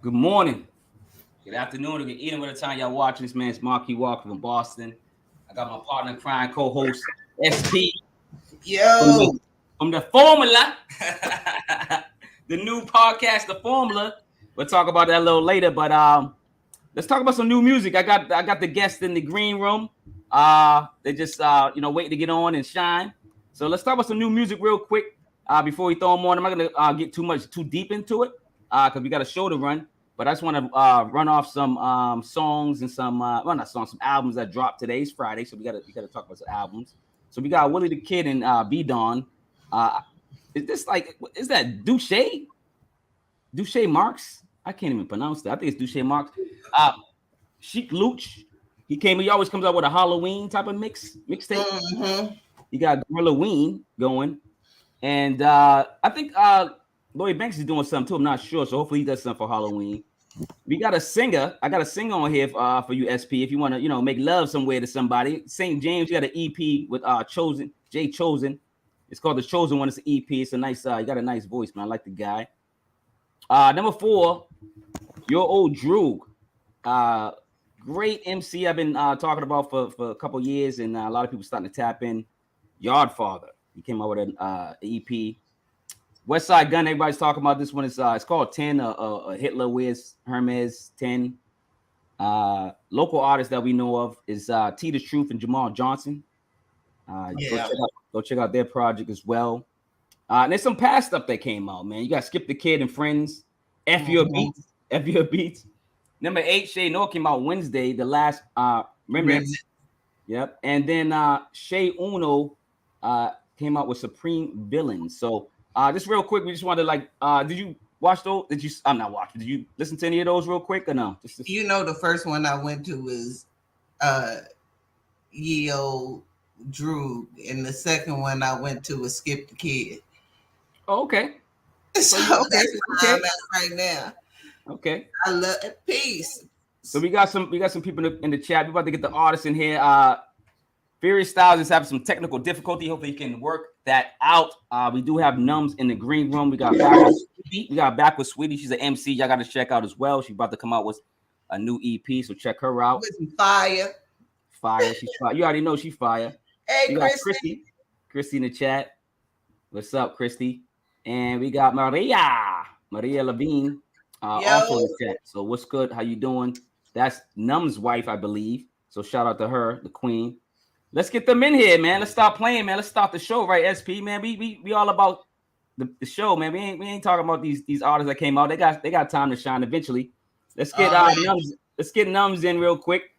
Good morning, good afternoon, or good evening, whatever time y'all watching this. Man, it's Marquis Walker from Boston. I got my partner in crime, co-host SP. Yo, from the Formula, the new podcast, The Formula. We'll talk about that a little later, but let's talk about some new music. I got the guests in the green room. They just waiting to get on and shine. So let's talk about some new music real quick before we throw them on. I'm not gonna get too deep into it because we got a show to run. But I just want to run off some songs and some some albums that dropped today. It's Friday, so we gotta talk about some albums. So we got Willie the Kid and B Don. Is that Duche Marks? I can't even pronounce that. I think it's Duche Marks. Chic Luch. He always comes out with a Halloween type of mixtape. mm-hmm. You got Gorillaween going. And I think Lloyd Banks is doing something too. I'm not sure. So hopefully he does something for Halloween. We got a singer. I got a singer on here for you, SP. If you want to, make love somewhere to somebody. St. James, you got an EP with Jay Chosen. It's called The Chosen One. It's an EP. It's a nice, you got a nice voice, man. I like the guy. Number 4, your old Droog. Great MC I've been talking about for a couple years, and a lot of people starting to tap in. Yardfather. He came out with an EP. West Side Gun, everybody's talking about this one. It's called 10, Hitler Wears Hermes 10. Local artists that we know of is T the Truth and Jamal Johnson. Go check out their project as well. And there's some past stuff that came out, man. You got Skip the Kid and Friends, F Your Beats. Number 8, Shay Noah came out Wednesday, the last Remnants. Yep. And then Shay Uno came out with Supreme Villain. So just real quick, we just wanted to did you watch those? I'm not watching. Did you listen to any of those real quick or no? The first one I went to was Yo Drew, and the second one I went to was Skip the Kid. Oh, okay. So that's where I'm at right now. Okay. I love peace. So we got some people in the chat. We're about to get the artists in here. Furious Stylez is having some technical difficulty. Hopefully, you can work that out. We do have Numbz in the green room. We got back with Sweetie. She's an MC. Y'all got to check out as well. She's about to come out with a new EP, so check her out. With fire. She's fire. You already know she's fire. Hey, we got Christy in the chat. What's up, Christy? And we got Maria Levine also in the chat. So what's good? How you doing? That's Numb's wife, I believe. So shout out to her, the queen. Let's get them in here, man. Let's start playing, man. Let's start the show, right, SP, man. We all about the show, man. We ain't talking about these artists that came out. They got time to shine eventually. Let's get Numbz. Let's get Numbz in real quick.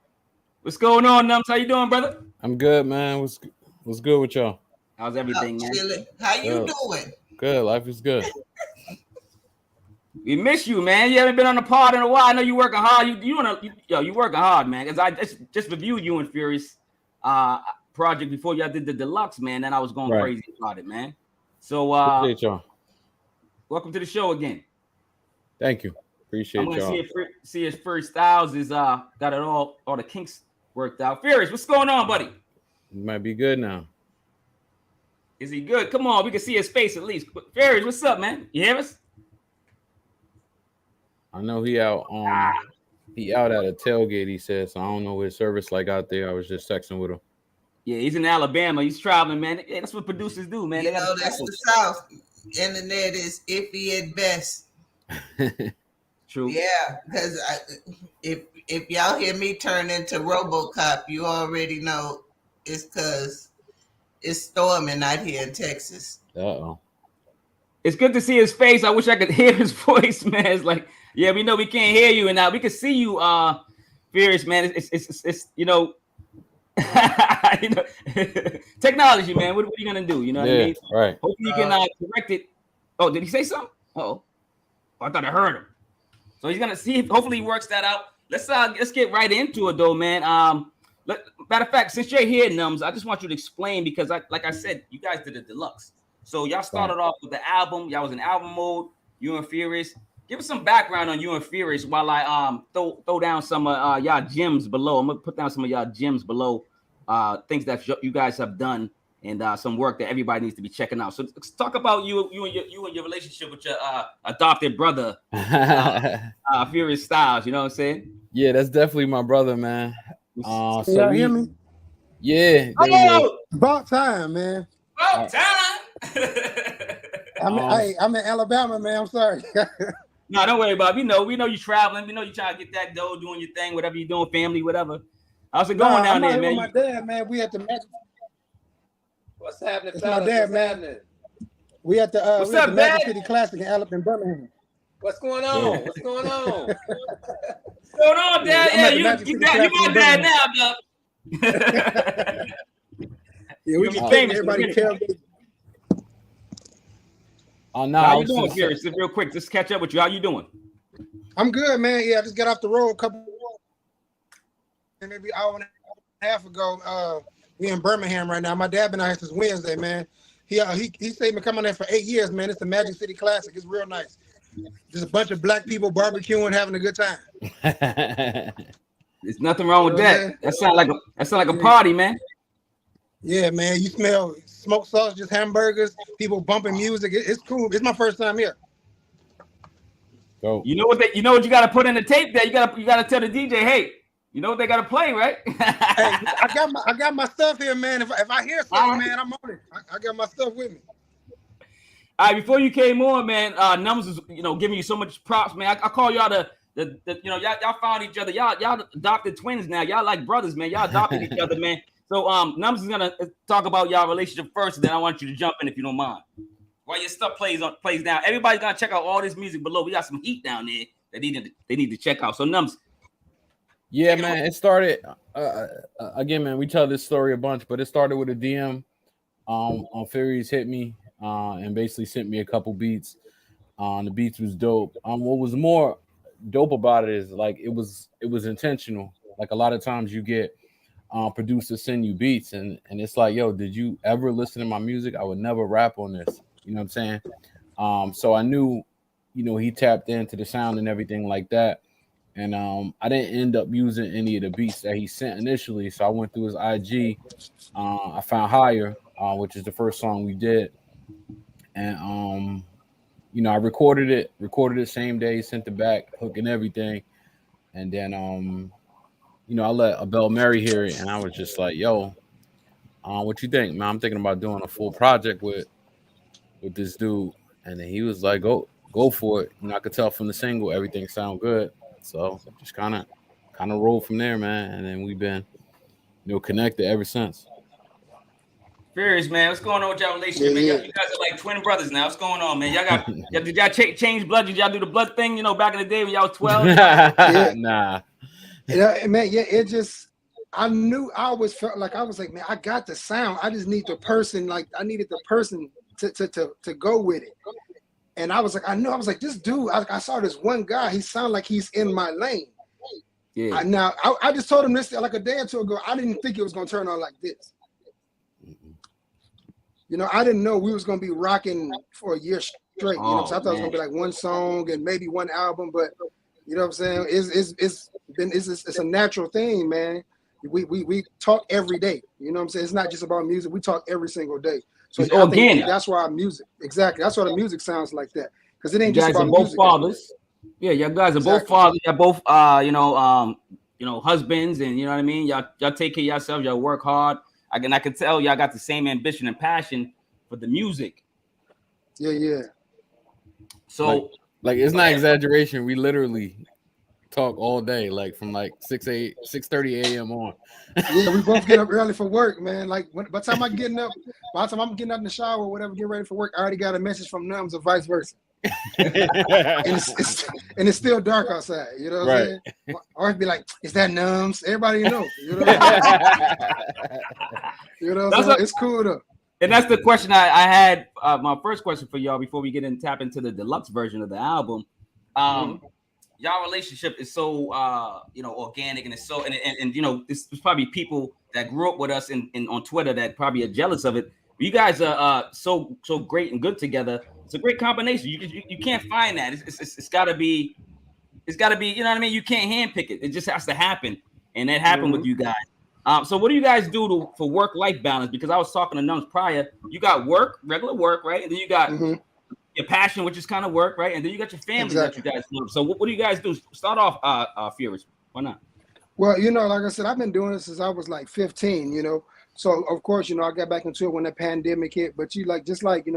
What's going on, Numbz? How you doing, brother? I'm good, man. What's good with y'all? How's everything, man? How you doing? Good. Life is good. We miss you, man. You haven't been on the pod in a while. I know you working hard. You working hard, man. Because I just reviewed you and Furious project before y'all did the deluxe, man. And I was going crazy about it, man. So appreciate y'all. Welcome to the show again. Thank you. Appreciate y'all. See if Furious Stylez is got it all the kinks worked out. Furious, what's going on, buddy? You might be good now. Is he good? Come on, we can see his face at least. Furious, what's up, man? You hear us? I know he out at a tailgate, he said, so I don't know what his service like out there. I was just texting with him. Yeah, he's in Alabama. He's traveling, man. Yeah, that's what producers do, man. That's the South. Internet is iffy at best. True. Yeah, because if y'all hear me turn into RoboCop, you already know it's because it's storming out here in Texas. Uh-oh. It's good to see his face. I wish I could hear his voice, man. It's like, yeah, we know we can't hear you, and now we can see you, Furious, man. It's technology, man. What are you gonna do? You know what I mean? Right. Hopefully you can correct it. Oh, did he say something? Oh, I thought I heard him. So he's gonna see. Hopefully he works that out. Let's get right into it, though, man. Matter of fact, since you're here, Numbz, I just want you to explain because, like I said, you guys did a deluxe. So y'all started off with the album. Y'all was in album mode. You and Furious. Give us some background on you and Furious while I throw down some y'all gems below. I'm gonna put down some of y'all gems below. Things that you guys have done and some work that everybody needs to be checking out. So let's talk about you and your relationship with your adopted brother, Furious Stylez. You know what I'm saying? Yeah, that's definitely my brother, man. Can y'all hear me? Yeah. About time, man. About time. I'm in Alabama, man. I'm sorry. No, don't worry about it. We know you traveling. We know you trying to get that dough, doing your thing, whatever you're doing, family, whatever. How's it going down there, man? With my dad, man. We at the Magic. What's happening? It's my dad, man. We at the Magic City Classic in Alabama, Birmingham. What's going on? What's going on? What's going on, Dad? Yeah, you my dad now, Doug. Yeah, we just famous. Everybody tailgate. Oh no! How you doing, Furious? Real quick, just catch up with you. How you doing? I'm good, man. Yeah, I just got off the road a couple, maybe hour and a half ago. We in Birmingham right now. My dad been out here since Wednesday, man. He stayed been coming there for 8 years, man. It's the Magic City Classic. It's real nice. Just a bunch of black people barbecuing, having a good time. There's nothing wrong with that. That sound like a party, man. Yeah, man. You smell smoked sausages, hamburgers, people bumping music. It's cool. It's my first time here. Go. You know what you got to put in the tape there. You got to tell the DJ, hey, you know what they got to play, right? Hey, I got my stuff here, man. If I hear something, man, I'm on it. I got my stuff with me. All right, before you came on, man, Numbz is giving you so much props, man. I call y'all the y'all found each other. Y'all adopted twins now. Y'all like brothers, man. Y'all adopted each other, man. So Numbz is gonna talk about y'all relationship first, and then I want you to jump in if you don't mind. While your stuff plays down, everybody's gonna check out all this music below. We got some heat down there that they need to check out. So Numbz. Yeah, man. It started again, man. We tell this story a bunch, but it started with a DM. On Furious hit me and basically sent me a couple beats. The beats was dope. What was more dope about it is like it was intentional. Like a lot of times you get producers send you beats and it's like, yo, did you ever listen to my music? I would never rap on this. You know what I'm saying? So I knew, he tapped into the sound and everything like that. And I didn't end up using any of the beats that he sent initially. So I went through his IG. I found Higher, which is the first song we did. And I recorded it same day, sent it back, hook and everything. And then I let Abel Meri hear it, and I was just like, yo, what you think, man? I'm thinking about doing a full project with this dude. And then he was like, go for it. I could tell from the single everything sound good. So just kind of rolled from there, man. And then we've been connected ever since. Furious, man, what's going on with y'all relationship, man? You guys are like twin brothers now. What's going on, man? Did y'all change blood? Did y'all do the blood thing, back in the day when y'all was 12? Nah. Man, it just, I always felt like I was like, man, I got the sound. I just need the person, like I needed the person to go with it. And I was like, this dude, I saw this one guy, he sounded like he's in my lane. Yeah. I just told him this like a day or two ago. I didn't think it was gonna turn on like this. I didn't know we was gonna be rocking for a year straight. So I thought it was gonna be like one song and maybe one album, but you know what I'm saying? It's a natural thing, man. We talk every day. You know what I'm saying? It's not just about music. We talk every single day. So it's organic. That's why our music, exactly. That's why the music sounds like that. Because it ain't you just guys about are both music. Fathers. Yeah, you guys are both fathers. You're both husbands, and you know what I mean. Y'all take care of yourselves. Y'all work hard. I can tell y'all got the same ambition and passion for the music. Yeah. So like it's not exaggeration. We literally talk all day, like from like 6:30 a.m. on. Yeah, we both get up early for work, man. Like by the time I'm getting up in the shower or whatever, get ready for work, I already got a message from Numbz or vice versa. and it's still dark outside, you know what I'm saying? Or be like, is that Numbz? Everybody know, you know what I'm saying? It's cool though. And that's the question I had. My first question for y'all before we tap into the deluxe version of the album. Y'all relationship is so organic, and it's so and there's probably people that grew up with us on Twitter that probably are jealous of it. You guys are so great and good together. It's a great combination. You can't find that. It's gotta be. You know what I mean? You can't handpick it. It just has to happen, and that happened with you guys. So what do you guys do for work-life balance? Because I was talking to Numbz prior. You got work, regular work, right? And then you got your passion, which is kind of work, right? And then you got your family that you guys love. So what do you guys do? Start off, Furious. Why not? Well, like I said, I've been doing this since I was like 15, So of course, I got back into it when the pandemic hit. But just like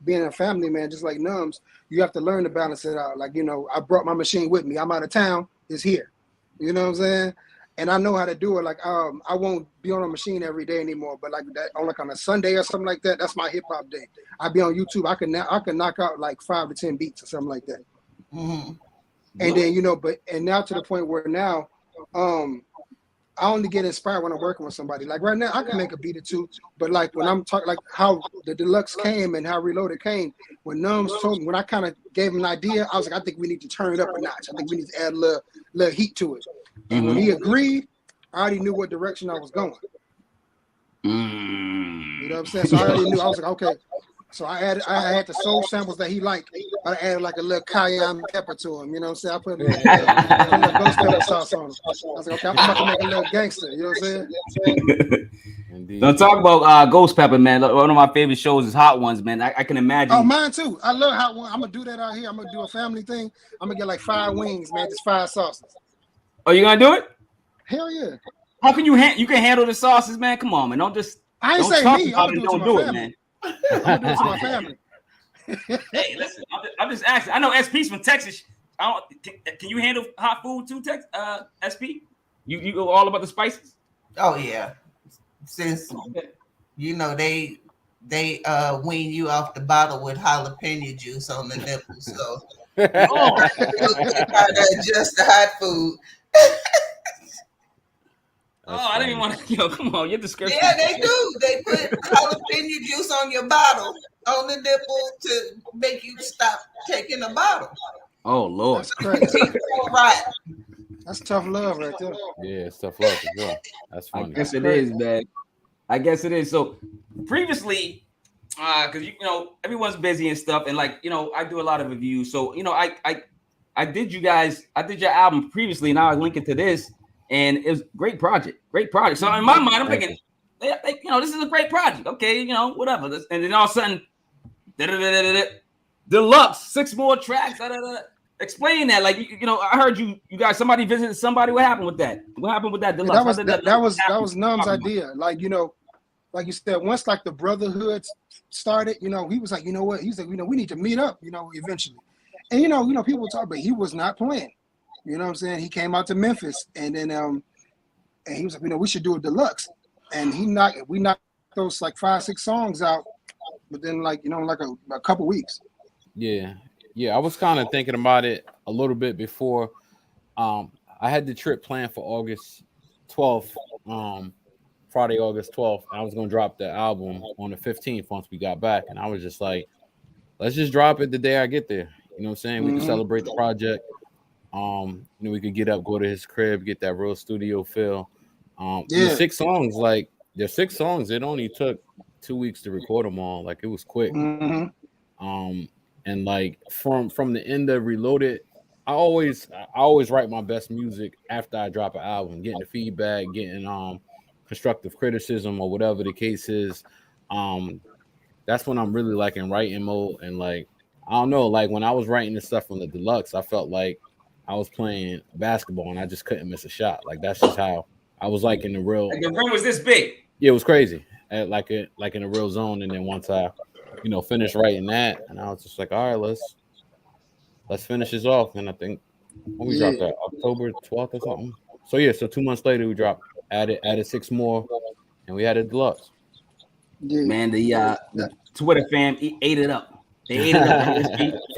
being a family man, just like Numbz, you have to learn to balance it out. Like, I brought my machine with me. I'm out of town. It's here. You know what I'm saying? And I know how to do it. Like, I won't be on a machine every day anymore. But like that, on a Sunday or something like that, that's my hip hop day. I be on YouTube. I can knock out like 5 to 10 beats or something like that. Mm-hmm. And then and now to the point where now, I only get inspired when I'm working with somebody. Like right now, I can make a beat or two, but like when I'm talking, like how the Deluxe came and how Reloaded came, when Numbz told me, when I kind of gave him an idea, I was like, I think we need to turn it up a notch. I think we need to add a little heat to it. And when he agreed, I already knew what direction I was going. You know what I'm saying? So I already knew. I was like, okay. So I had the soul samples that he liked. I added like a little cayenne pepper to him. You know what I'm saying? I put a little ghost pepper sauce on him. I was like, okay, I'm about to make a little gangster. You know what I'm saying? Indeed. Don't talk about ghost pepper, man. One of my favorite shows is Hot Ones, man. I can imagine. Oh, mine too. I love Hot Ones. I'm gonna do that out here. I'm gonna do a family thing. I'm gonna get like 5 wings, man. Just 5 sauces. Oh, you gonna do it? Hell yeah. How can you handle the sauces, man? Come on, man. Don't say me. I'm gonna do it to my family. man. I'm gonna do it to my family. Hey, listen, I'm just asking. I know SP's from Texas. Can you handle hot food too, SP? You go all about the spices? Oh yeah. Since they wean you off the bottle with jalapeno juice on the nipples, so you gotta adjust the hot food. I didn't want to. Come on, your description. Yeah, they do. They put jalapeno juice on your bottle, on the nipple, to make you stop taking a bottle. Oh Lord, that's crazy. Right. That's tough love right there. Yeah, it's tough love as well. That's funny. I guess it is, man. I guess it is. So previously, because everyone's busy and stuff, and I do a lot of reviews. So I did your album previously, and now I link it to this. And it was a great project. So in my mind, I'm thinking, this is a great project. Okay, whatever. And then all of a sudden, Deluxe, 6 more tracks. Explain that. Like, I heard you guys, somebody visited somebody. What happened with that? What happened with that Deluxe? That was Numbz' idea. Like, like you said, once like the brotherhood started, he was like, you know what? He's like, we need to meet up, eventually. And people talk, but he was not playing. You know what I'm saying? He came out to Memphis, and then and he was like, we should do a Deluxe. And we knocked those like 5-6 songs out within like a couple weeks. Yeah. I was kind of thinking about it a little bit before. I had the trip planned for August 12th, Friday, August 12th. I was gonna drop the album on the 15th once we got back, and I was just like, let's just drop it the day I get there. You know what I'm saying? We can celebrate the project. We could get up, go to his crib, get that real studio feel. The 6 songs, like there's 6 songs. It only took 2 weeks to record them all. Like it was quick. And like from the end of Reloaded, I always write my best music after I drop an album, getting the feedback, getting constructive criticism or whatever the case is. That's when I'm really like in writing mode. And like I don't know, like when I was writing this stuff from the Deluxe, I felt like I was playing basketball and I just couldn't miss a shot. Like that's just how I was like in the real. Like the room was this big. Yeah, it was crazy. Like in a real zone. And then once I, finished writing that, and I was just like, all right, let's finish this off. And I think when we dropped that October 12th or something. So yeah, so 2 months later we dropped, added 6 more, and we had a Deluxe. Yeah. Man, the Twitter fam ate it up. They ate it up.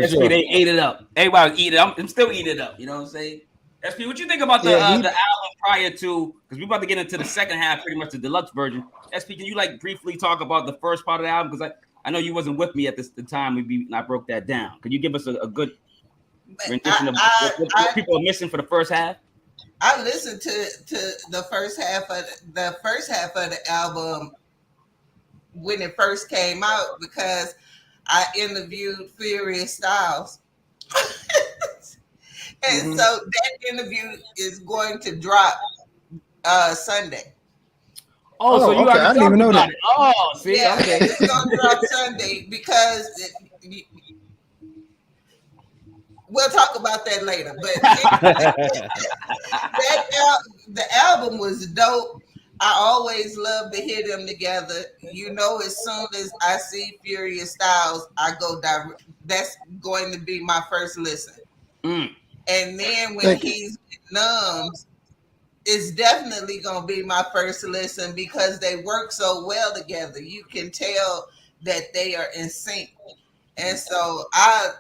SP, they ate it up. Everybody was eating it up. I'm still eating it up. You know what I'm saying? SP, what you think about the album prior to? Because we're about to get into the second half, pretty much the Deluxe version. SP, can you briefly talk about the first part of the album? Because I know you wasn't with me at the time I broke that down. Could you give us a good rendition of what people are missing for the first half? I listened to the first half of the album when it first came out because I interviewed Furious Stylez. And so that interview is going to drop Sunday. Oh, so you okay. I already didn't even talked know about that. it. Oh, see, Yeah, okay. it's gonna drop Sunday because we'll talk about that later. But the album was dope. I always love to hear them together. You know, as soon as I see Furious Stylez, I go direct. That's going to be my first listen. Mm. And then when Thank you. he's with Numbz, it's definitely gonna be my first listen because they work so well together. You can tell that they are in sync. And so I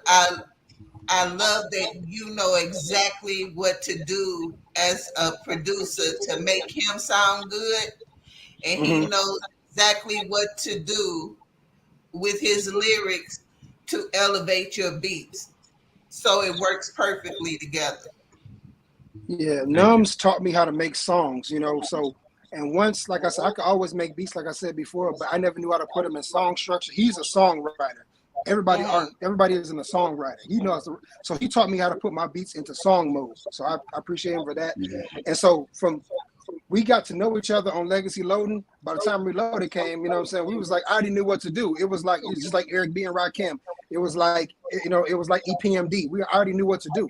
love that you know exactly what to do as a producer to make him sound good, and he knows exactly what to do with his lyrics to elevate your beats. So it works perfectly together. Yeah, Thank you. Numbz taught me how to make songs, you know. So, and once, like I said, I could always make beats, like I said before, but I never knew how to put them in song structure. He's a songwriter. Everybody isn't a songwriter. He knows, so he taught me how to put my beats into song mode. So I appreciate him for that. And so we got to know each other on Legacy Loading. By the time Reloaded came, you know what I'm saying, we was like, I already knew what to do. It was just like Eric B and Rakim. It was like, you know, it was like EPMD. We already knew what to do.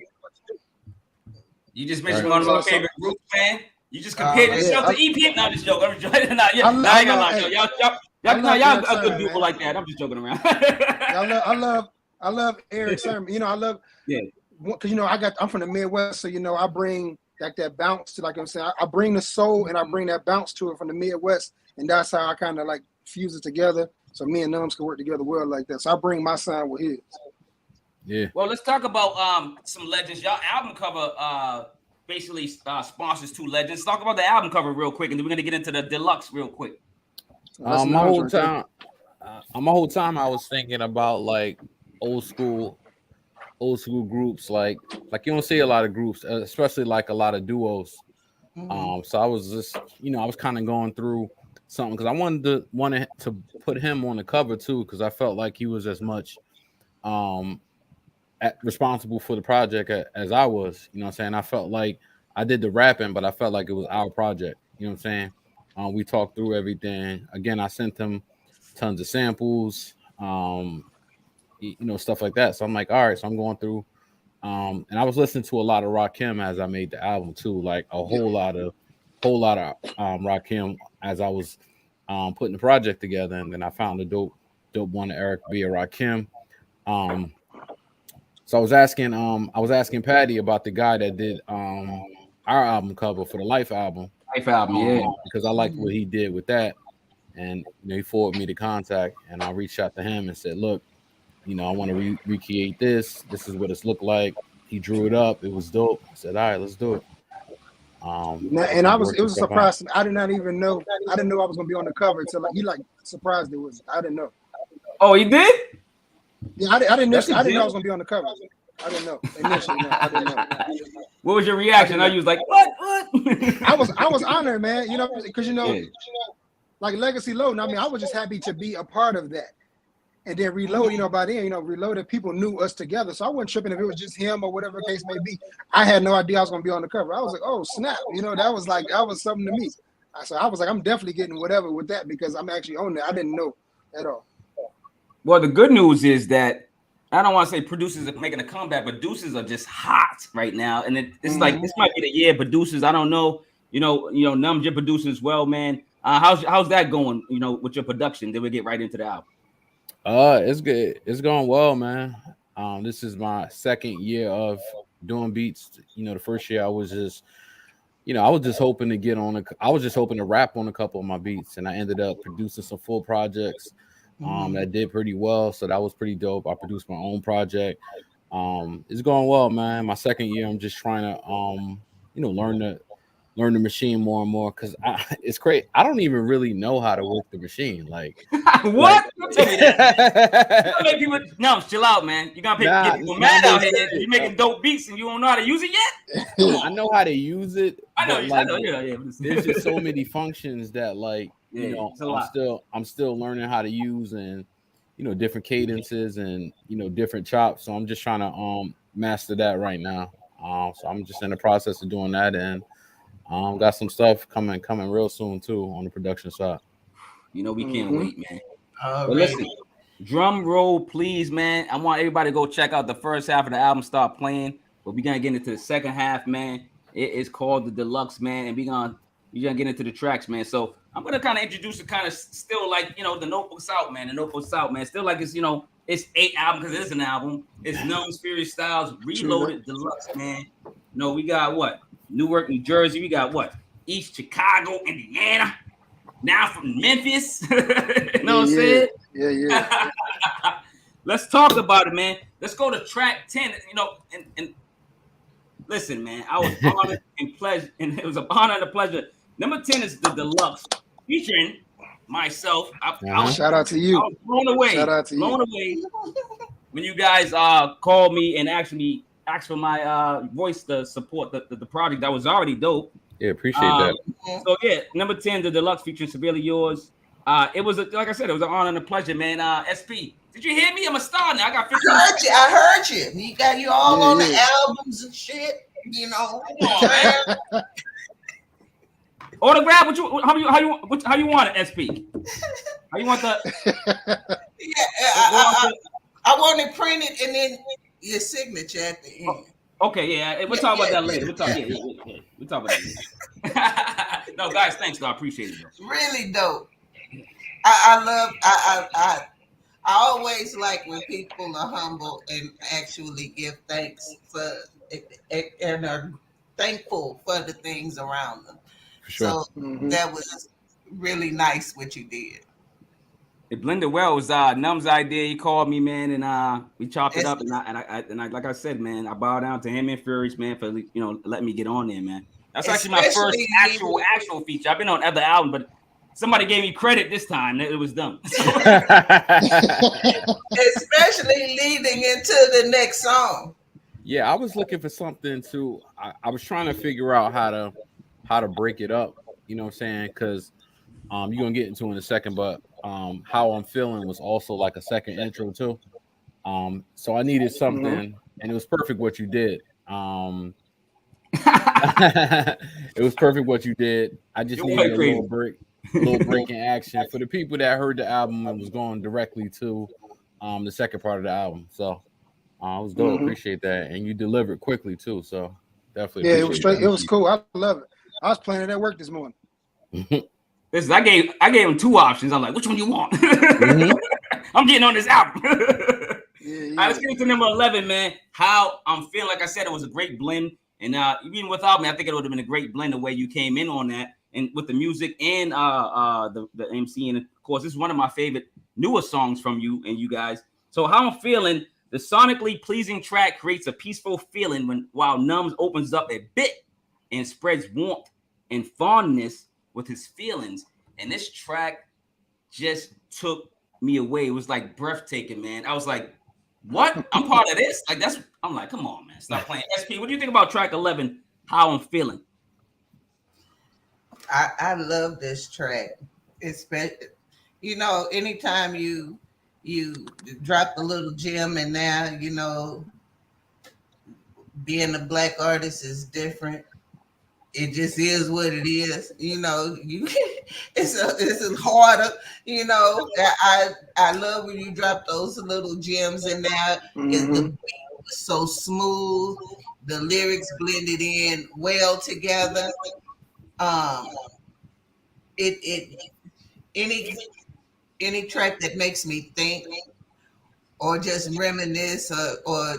You just mentioned Right. one of my favorite groups, man. You just compared yourself to EP. No, I'm just joking. I'm just joking. Nah, yeah, I ain't gonna lie. Y'all a good people like that. I'm just joking around. I love Eric Sermon. You know, I love because you know I'm from the Midwest, so you know I bring like that bounce to, like I'm saying, I bring the soul and I bring that bounce to it from the Midwest, and that's how I kind of like fuse it together. So me and Numbz can work together well like that. So I bring my sound with his. Yeah. Well, let's talk about some legends. Y'all album cover basically sponsors two legends. Talk about the album cover real quick, and then we're gonna get into the deluxe real quick. My whole time I was thinking about like old school groups, like you don't see a lot of groups, especially like a lot of duos. So I was just, you know, I was kind of going through something because I wanted to put him on the cover too, because I felt like he was as much responsible for the project as I was. You know what I'm saying? I felt like I did the rapping, but I felt like it was our project. You know what I'm saying? We talked through everything. Again, I sent him tons of samples, you know, stuff like that. So I'm like, all right. So I'm going through, and I was listening to a lot of Rakim as I made the album too, like a whole lot of Rakim as I was putting the project together. And then I found a dope one of Eric B. Rakim. So I was asking Patty about the guy that did our album cover for the Life album. Life album, yeah. Because I liked what he did with that. And you know, he forwarded me the contact, and I reached out to him and said, look, you know, I want to recreate this. This is what it's looked like. He drew it up. It was dope. I said, all right, let's do it. And it was a surprise. I did not even know. I didn't know I was gonna be on the cover until he surprised it was. I didn't know. Oh, you did? Yeah, I didn't know I was gonna be on the cover. I didn't know initially. No, I didn't know. What was your reaction? I was like, what? I was honored, man. You know, because you know, like Legacy Loading. I mean, I was just happy to be a part of that. And then Reload, you know, by then, you know, Reloaded, people knew us together. So I wasn't tripping if it was just him or whatever the case may be. I had no idea I was going to be on the cover. I was like, oh, snap. You know, that was something to me. So I was like, I'm definitely getting whatever with that because I'm actually on there. I didn't know at all. Well, the good news is that I don't want to say producers are making a comeback, but producers are just hot right now. And it's like, this might be the year producers. I don't know. You know, Numbz, your producer as well, man. How's that going, you know, with your production? Then we'll get right into the album. It's good. It's going well, man. This is my second year of doing beats. You know, the first year I was just hoping to get on I was just hoping to rap on a couple of my beats, and I ended up producing some full projects that did pretty well. So that was pretty dope. I produced my own project. It's going well, man. My second year, I'm just trying to learn the machine more and more because it's great. I don't even really know how to work the machine. Like what? Don't tell me that. You make people chill out, man. You gotta get people mad out here. You making dope beats and you don't know how to use it yet? I know how to use it. I know. Yeah. There's just so many functions that, like, you know, I'm still learning how to use, and you know, different cadences and you know, different chops. So I'm just trying to master that right now. So I'm just in the process of doing that, and Got some stuff coming real soon too on the production side. You know we can't wait, man. All But right. listen, drum roll, please, man. I want everybody to go check out the first half of the album, start playing. But we're gonna get into the second half, man. It is called the Deluxe, man, and we're gonna get into the tracks, man. So I'm gonna kind of introduce it, kind of still like the Notebook's out, man. The Notebook's out, man. Still like it's it's 8 albums because it is an album. It's Numbz, Furious Stylez, Reloaded Deluxe, man. No, we got what? Newark, New Jersey. We got what? East Chicago, Indiana. Now from Memphis. You know what I'm saying? Yeah. Let's talk about it, man. Let's go to track 10. And listen, man, I was honored and pleasure, and it was an honor and a pleasure. Number 10 is the Deluxe, featuring myself. Shout out to you. I was blown away. Shout out to blown away when you guys called me and actually asked for my voice to support the project that was already dope. Yeah, appreciate that. So yeah, number 10, the Deluxe featuring Ceverely Yours. It was like I said, it was an honor and a pleasure, man. SP, did you hear me? I'm a star now. I got 15. I heard you. You got you all on the albums and shit. Come on, man. Autograph? How you want it, SP? How you want the? I want it printed and then your signature at the end. Okay, yeah, we'll talk about that later. We'll talk about that later. No, guys, thanks, though. I appreciate it. Though. Really dope. I always like when people are humble and actually give thanks for and are thankful for the things around them. For sure. So that was really nice what you did. It blended well. It was Numbz' idea. He called me, man, and we chopped it up. And I like I said, man, I bow down to him and Furious, man, for letting me get on there, man. That's actually my first actual feature. I've been on other albums, but somebody gave me credit this time. It was them. Especially leading into the next song. Yeah, I was looking for something to. I was trying to figure out how to break it up. You know what I'm saying? Because you're gonna get into it in a second, but how I'm feeling was also like a second intro too. So I needed something, and it was perfect what you did. It was perfect what you did. I just needed a little break in action for the people that heard the album and was going directly to the second part of the album. So it was dope. Appreciate that, and you delivered quickly too. So definitely, it was straight. It was cool. I love it. I was playing it at work this morning. Listen, I gave him 2 options. I'm like, which one you want? I'm getting on this album. All right, let's get into number 11, man. How I'm feeling. Like I said, it was a great blend. And even without me, I think it would have been a great blend the way you came in on that, and with the music and the MC. And of course, this is one of my favorite newer songs from you and you guys. So how I'm feeling, the sonically pleasing track creates a peaceful feeling while Numbz opens up a bit and spreads warmth and fondness with his feelings. And this track just took me away. It was like breathtaking, man. I was like, what? I'm part of this? I'm like, come on, man. Stop playing. SP, what do you think about track 11, How I'm Feeling? I love this track. Especially, anytime you drop a little gem in there, being a Black artist is different. It just is what it is, it's harder, I love when you drop those little gems in there. The beat was so smooth, the lyrics blended in well together. Any track that makes me think or just reminisce or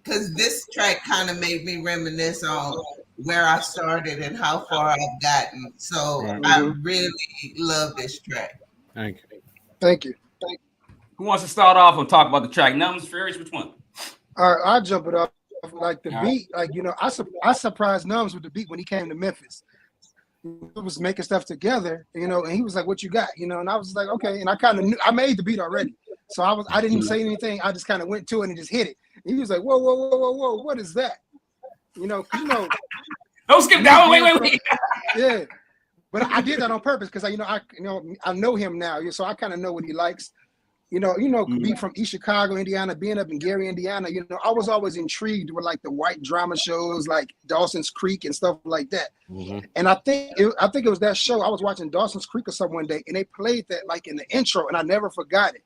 because this track kind of made me reminisce on where I started and how far I've gotten. So I really love this track. Thank you. Who wants to start off and talk about the track? Numbz, Furious, which one? All right, I'll jump it up. Like the beat, I surprised Numbz with the beat when he came to Memphis. He was making stuff together, and he was like, "What you got?" And I was like, "Okay." And I kind of knew I made the beat already, so I didn't even say anything. I just kind of went to it and just hit it. And he was like, "Whoa, whoa, whoa, whoa, whoa! What is that?" Don't skip that one. Wait. Yeah, but I did that on purpose because I know him now, so I kind of know what he likes. be from East Chicago, Indiana, being up in Gary, Indiana, I was always intrigued with like the white drama shows like Dawson's Creek and stuff like that. Mm-hmm. And I think it was that show. I was watching Dawson's Creek or something one day, and they played that like in the intro, and I never forgot it.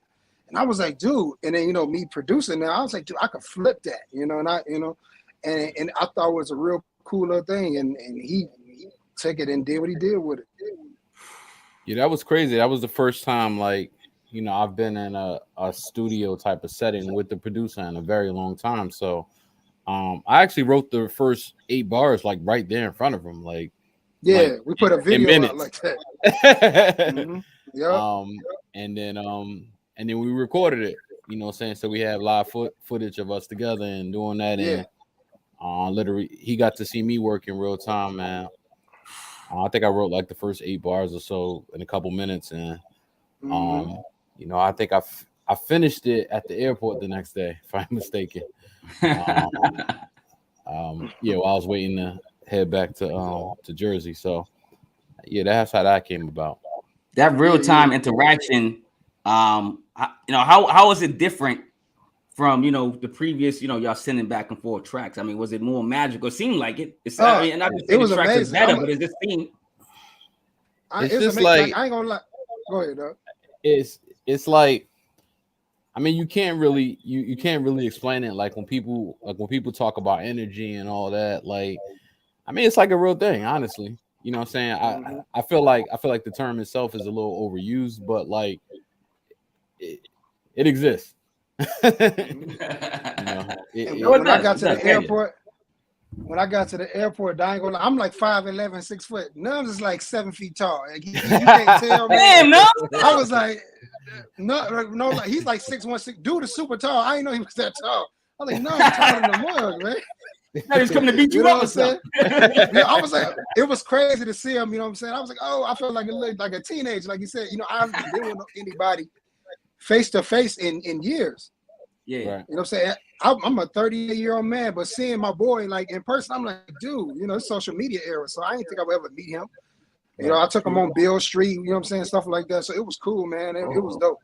And I was like, dude, and then me producing now, I was like, dude, I could flip that, and I thought it was a real cool little thing, and he took it and did what he did with it. Yeah, that was crazy. That was the first time, like, I've been in a studio type of setting with the producer in a very long time. So I actually wrote the first 8 bars like right there in front of him. Like, yeah, we put a video out like that. Mm-hmm. Yeah. And then we recorded it, so we have live footage of us together and doing that. Yeah. And literally he got to see me work in real time, man. I think I wrote like the first 8 bars or so in a couple minutes, and I think I finished it at the airport the next day, if I'm mistaken. While I was waiting to head back to Jersey. So yeah, that's how that came about. That real time interaction, how is it different from the previous, y'all sending back and forth tracks? I mean, was it more magical? It seemed like it. It was amazing. Is better, but it just seemed. It's just like I ain't gonna lie. Go ahead, dog. It's like, I mean, you can't really explain it. Like when people talk about energy and all that, like, I mean, it's like a real thing, honestly. You know what I'm saying? Mm-hmm. I feel like the term itself is a little overused, but like it exists. When I got to the airport, I ain't gonna lie, I'm like 5'11", 6 foot. Numbz is like 7 feet tall. Like, you can't tell me. Damn, no. I was like, no, like he's like 6'1", 6. Dude is super tall. I didn't know he was that tall. I was like, no, I'm taller than the mug, man. Now he's coming to beat you up or something. I was like, it was crazy to see him. You know what I'm saying? I was like, oh, I felt like a little, like a teenager, like you said. I haven't been with anybody face to face in years. Yeah, right. You know what I'm saying? I'm a 38-year-old man, but seeing my boy like in person, I'm like, dude, it's social media era, so I didn't think I would ever meet him. I took him on Bill Street, you know what I'm saying, stuff like that. So it was cool, man. It was dope.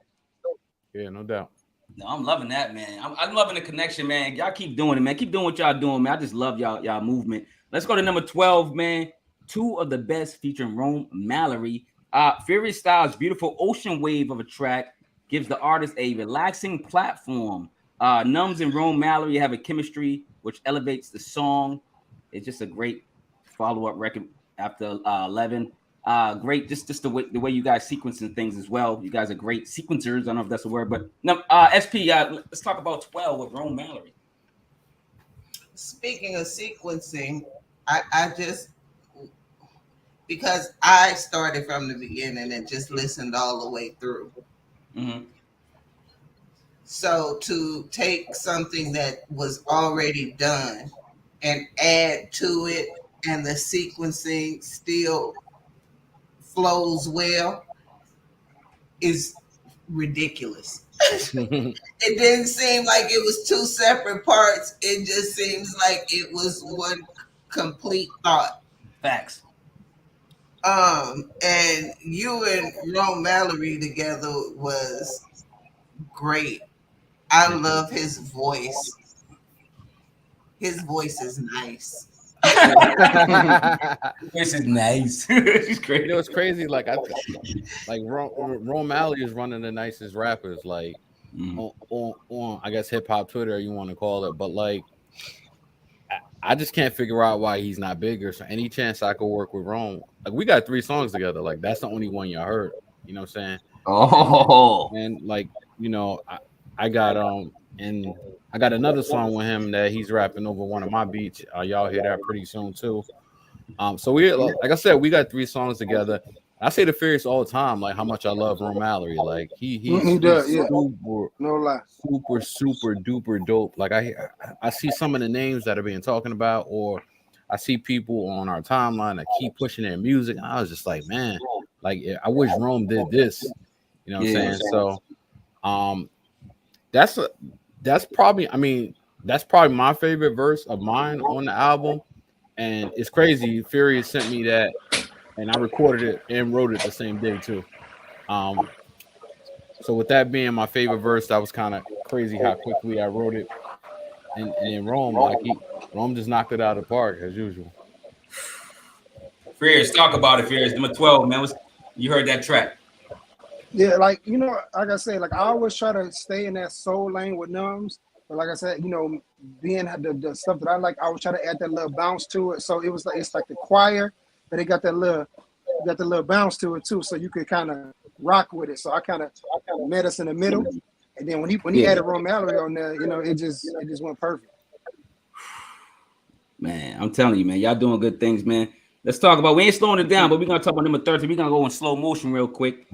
Yeah, no doubt. No, I'm loving that, man. I'm loving the connection, man. Y'all keep doing it, man. Keep doing what y'all doing, man. I just love y'all movement. Let's go to number 12, man. 2 of the best featuring Rome Mallory. Furious Styles' beautiful ocean wave of a track gives the artist a relaxing platform. Numbz and Rome Mallory have a chemistry which elevates the song. It's just a great follow-up record after 11. Great, just the way you guys sequencing things as well. You guys are great sequencers. I don't know if that's a word, but no. SP, let's talk about 12 with Rome Mallory. Speaking of sequencing, I just, because I started from the beginning and just listened all the way through. Mm-hmm. So to take something that was already done and add to it, and the sequencing still flows well, is ridiculous. It didn't seem like it was 2 separate parts. It just seems like it was one complete thought. Facts. And you and Rome Mallory together was great. I love his voice. His voice is nice. This is nice. She's great. It's crazy. Like Rome Mallory is one of the nicest rappers. Like on I guess hip hop Twitter, you want to call it, but like I just can't figure out why he's not bigger. So any chance I could work with Rome, like we got 3 songs together. Like that's the only one y'all heard. You know what I'm saying? Oh, and like I got and I got another song with him that he's rapping over one of my beats. Y'all hear that pretty soon too. So we, like I said, we got 3 songs together. I say to Furious all the time, like how much I love Rome Mallory. Like he's does, yeah. super, no lie, super duper dope. Like I see some of the names that are being talking about, or I see people on our timeline that keep pushing their music. And I was just like, man, like I wish Rome did this. You know what I'm saying? So that's probably my favorite verse of mine on the album. And it's crazy. Furious sent me that, and I recorded it and wrote it the same day too. So with that being my favorite verse, that was kind of crazy how quickly I wrote it. And in Rome, Rome just knocked it out of the park as usual. Fears, talk about it, Fears. Number 12, man. You heard that track? Yeah, like like I said, like I always try to stay in that soul lane with Numbz. But like I said, being the stuff that I like, I always try to add that little bounce to it. So it's like the choir, but it got the little bounce to it too. So you could kind of rock with it. So I kind of met us in the middle. And then when he added Mallory on there, it just went perfect. Man, I'm telling you, man, y'all doing good things, man. Let's talk about. We ain't slowing it down, but we're gonna talk about number 13. We're gonna go in slow motion real quick.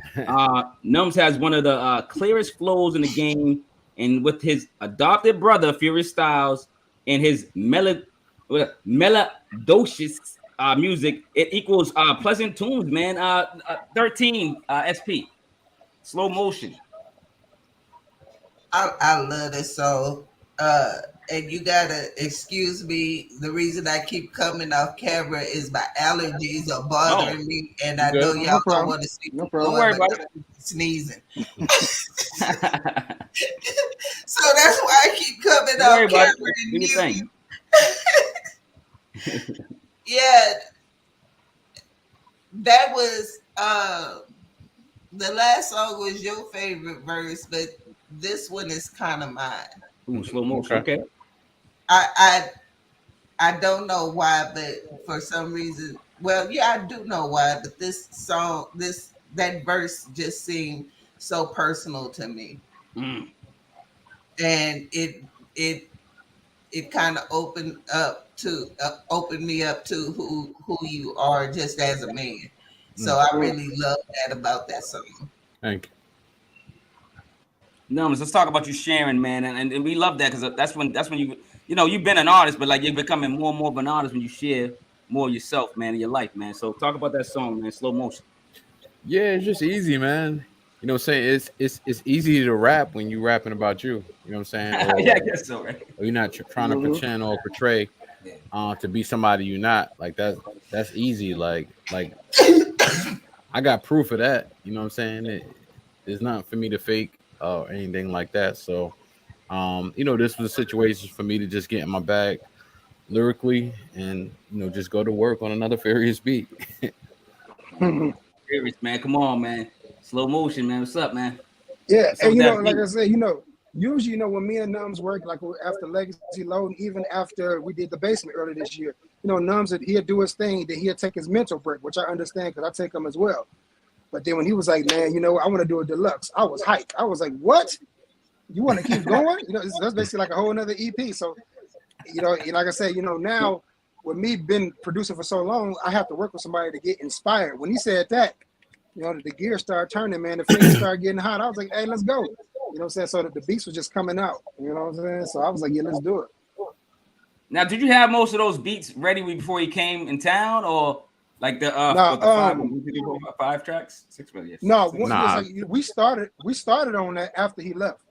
Numbz has one of the clearest flows in the game, and with his adopted brother Furious Stylez and his melodious music, it equals pleasant tunes, man. 13 SP, slow motion. I love this song. And you gotta excuse me. The reason I keep coming off camera is my allergies are bothering me, and I know y'all don't want to see me. Don't worry about it. Sneezing. So that's why I keep coming off camera. Yeah, that was the last song was your favorite verse, but this one is kind of mine. Ooh, slow motion. Okay. I don't know why, but for some reason, well, yeah, I do know why, but this song, that verse just seemed so personal to me. And it kind of opened me up to who you are just as a man. So I really love that about that song. Thank you. Numbz, let's talk about you sharing, man, and we love that because that's when you've been an artist, but like you're becoming more and more of an artist when you share more of yourself, man, in your life, man. So talk about that song, man, slow motion. Yeah, it's just easy, man. You know what I'm saying? It's easy to rap when you're rapping about you. You know what I'm saying? Or, yeah, I guess so, right? Or you're not trying to pretend or portray to be somebody you're not. Like that's easy. Like I got proof of that. You know what I'm saying? There's nothing for me to fake or anything like that. So, this was a situation for me to just get in my bag lyrically and, just go to work on another Furious beat. Furious, man. Come on, man. Slow motion, man. What's up, man? Yeah. And, like I said, usually, when me and Numbz work, like after Legacy Load, and even after we did the basement earlier this year, Numbz, he'd do his thing, then he'd take his mental break, which I understand because I take him as well. But then when he was like, man, I want to do a deluxe, I was hyped. I was like, what? You want to keep going? That's basically like a whole another EP. So, like I said, now with me been producing for so long, I have to work with somebody to get inspired. When he said that, the gears started turning, man. The fingers started getting hot. I was like, hey, let's go. You know what I'm saying? So that the beats was just coming out. You know what I'm saying? So I was like, yeah, let's do it. Now, did you have most of those beats ready before he came in town, or like the five tracks? Six really? No, like, we started on that after he left.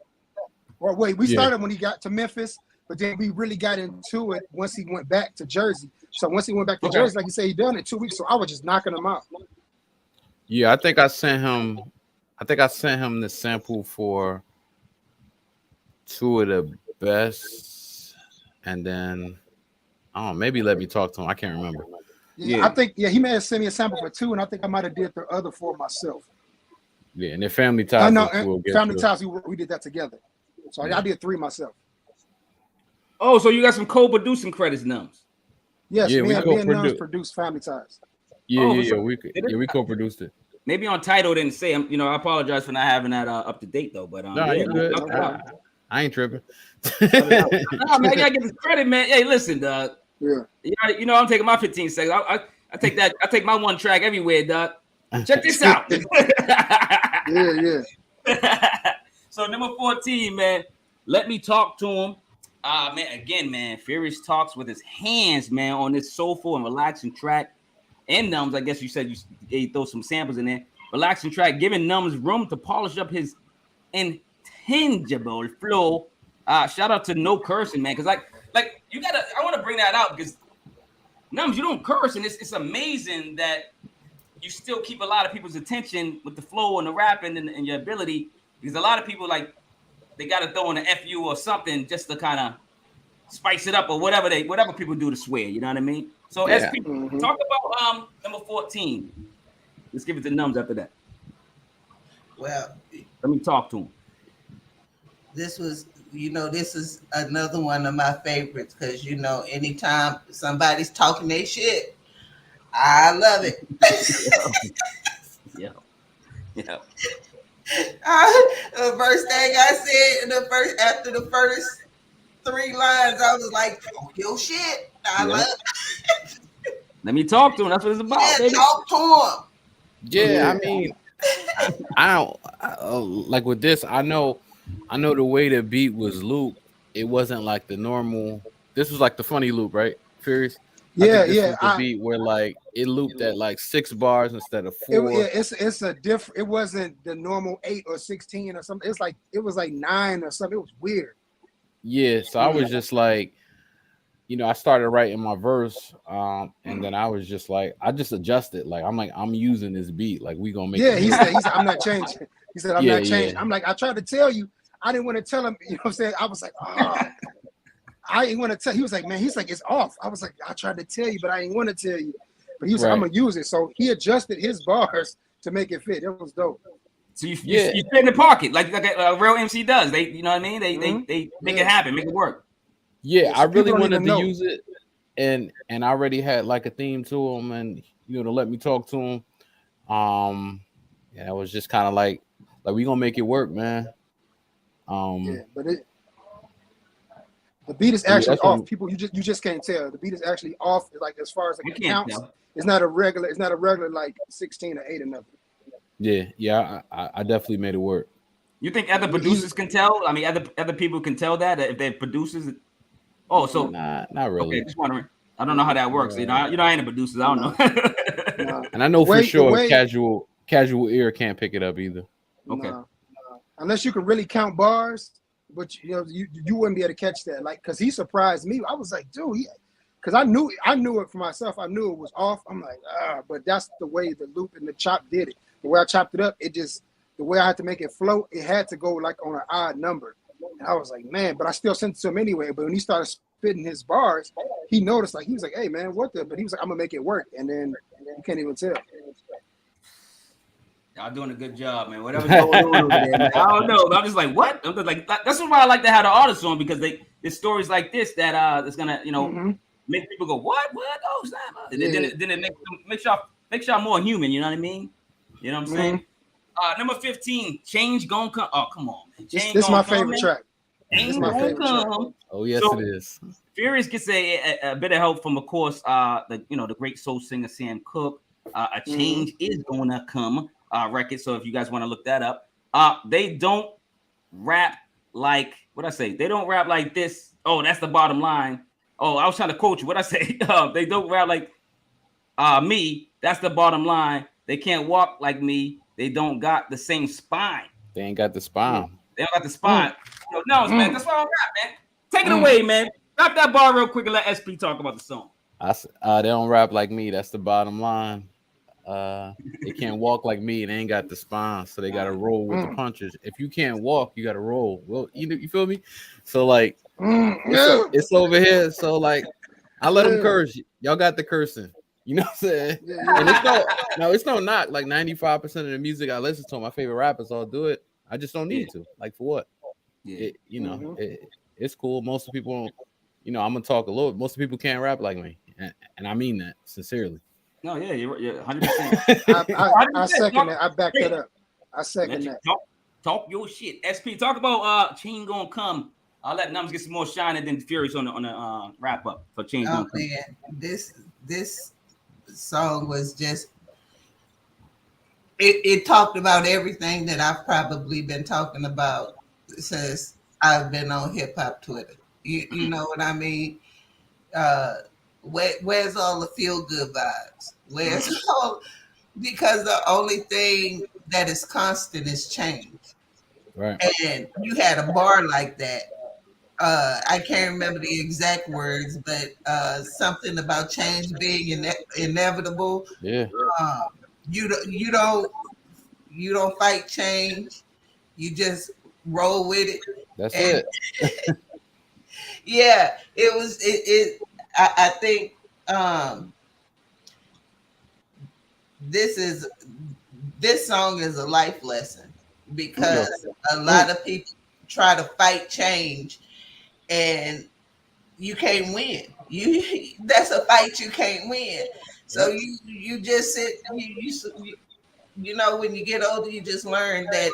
Or wait, we started when he got to Memphis, but then we really got into it once he went back to Jersey. So once he went back to Jersey, like you said, he done it 2 weeks. So I was just knocking him out. Yeah, I think I sent him the sample for two of the best, and then maybe let me talk to him. I can't remember. Yeah, I think he may have sent me a sample for two, and I think I might have did the other four myself. Yeah, and then Family Ties. I know, Family Ties. We did that together. So I did three myself. Oh, so you got some co-producing credits, Numbz? Yes, me and Numbz produced Family Ties. Yeah, we co-produced it. Maybe on title didn't say. I apologize for not having that up to date though. But no, you good. I ain't tripping. No, man, I gotta give this credit, man. Hey, listen, dog. Yeah. I'm taking my 15 seconds. I take that. I take my one track everywhere, dog. Check this out. Yeah. So number 14, man. Let me talk to him. Man, Furious talks with his hands, man, on this soulful and relaxing track. And Numbz, I guess you said you throw some samples in there. Relaxing track, giving Numbz room to polish up his intangible flow. Shout out to no cursing, man, because like you gotta. I want to bring that out because Numbz, you don't curse, and it's amazing that you still keep a lot of people's attention with the flow and the rapping and your ability. Because a lot of people like they got to throw in an FU or something just to kind of spice it up or whatever people do to swear. You know what I mean? So Yeah. SP, talk about number 14. Let's give it to Numbz after that. Well, let me talk to him. This was, this is another one of my favorites because anytime somebody's talking their shit, I love it. Yeah. The first thing I said after the first 3 lines, I was like, talk your shit. I love it. Let me talk to him. That's what it's about. Yeah, baby. talk to him. Yeah, I mean, I don't like with this. I know the way the beat was looped. It wasn't like the normal. This was like the funny loop, right? Furious. Yeah, this was the beat where like it looped at like 6 bars instead of 4. It's a different. It wasn't the normal 8 or 16 or something. It was like 9 or something. It was weird. Yeah, so I was just like, I started writing my verse, and then I was just like, I just adjusted. Like I'm using this beat. Like we gonna make. Yeah, he said I'm not changing. He said I'm not changing. Yeah. I'm like, I tried to tell you. I didn't want to tell him. You know what I'm saying? I was like, oh. I didn't want to tell. He was like, man, it's off. I was like, I tried to tell you, but I didn't want to tell you. But he was like, I'm gonna use it. So he adjusted his bars to make it fit. It was dope. So you fit in the pocket like a real MC does. They, you know what I mean? They make it happen, make it work. Yeah, I really wanted to use it, and I already had like a theme to him, and to let me talk to him. Yeah, it was just kind of like we gonna make it work, man. But the beat is actually off. People, you just can't tell. The beat is actually off. Like as far as like it counts, it's not a regular. It's not a regular like 16 or 8 or nothing. Yeah, I definitely made it work. You think other producers can tell? I mean, other people can tell that if they're producers. Oh, so not really. Okay, just wondering. I don't know how that works. I ain't a producer. I don't know. And I know for sure casual ear can't pick it up either. Okay. Unless you can really count bars, but you wouldn't be able to catch that. Like, cause he surprised me. I was like, dude, because I knew it for myself. I knew it was off. I'm like, but that's the way the loop and the chop did it. The way I chopped it up, the way I had to make it flow, it had to go like on an odd number. And I was like, man, but I still sent it to him anyway. But when he started spitting his bars, he noticed, like, he was like, hey, man, what the? But he was like, I'm going to make it work. And then you can't even tell. Y'all doing a good job, man. Whatever's going on over there, man. I don't know. I'm just like, what? I'm just like, that's why I like to have the artists on, because there's stories like this that that's gonna, make people go, what? Oh, it's not. Then it makes y'all more human. You know what I mean? You know what I'm saying? Number 15, Change Gon' Come. Oh, come on. This is my favorite track. Change Gon' Come. Oh, yes, it is. Furious gets a bit of help from, of course, the great soul singer Sam Cooke. A Change Is Gonna Come record. So if you guys want to look that up, they don't rap like what I say. They don't rap like this. Oh, that's the bottom line. Oh, I was trying to quote you. What I say? They don't rap like me. That's the bottom line. They can't walk like me. They don't got the same spine. They ain't got the spine. They don't got the spine. No, man. That's why I rap, man. Take it away, man. Drop that bar real quick and let SP talk about the song. They don't rap like me. That's the bottom line. They can't walk like me. They ain't got the spine, so they got to roll with the punches. If you can't walk, you got to roll. Well, you feel me? So like, it's over here. So like, I let them curse. Y'all got the cursing. You know what I'm saying? And it's no knock. Like 95% of the music I listen to, my favorite rappers all do it. I just don't need to. Like for what? It's cool. Most of people, I'm gonna talk a little. Most people can't rap like me, and I mean that sincerely. No, you're 100%. I second that. I back that up. I second that. Talk your shit. SP, talk about Chain Gon' Come. I'll let Numbz get some more shine and then Furious on the wrap up for Chain Gon' Come. Man, this song was just it talked about everything that I've probably been talking about since I've been on hip hop Twitter. You know what I mean? Where's all the feel good vibes? Where's all, because the only thing that is constant is change. Right. And you had a bar like that. I can't remember the exact words, but something about change being inevitable. Yeah. You don't fight change. You just roll with it. That's And it. yeah, it was I think this song is a life lesson because a lot of people try to fight change and you can't win. That's a fight you can't win. So you just sit you know, when you get older, you just learn that,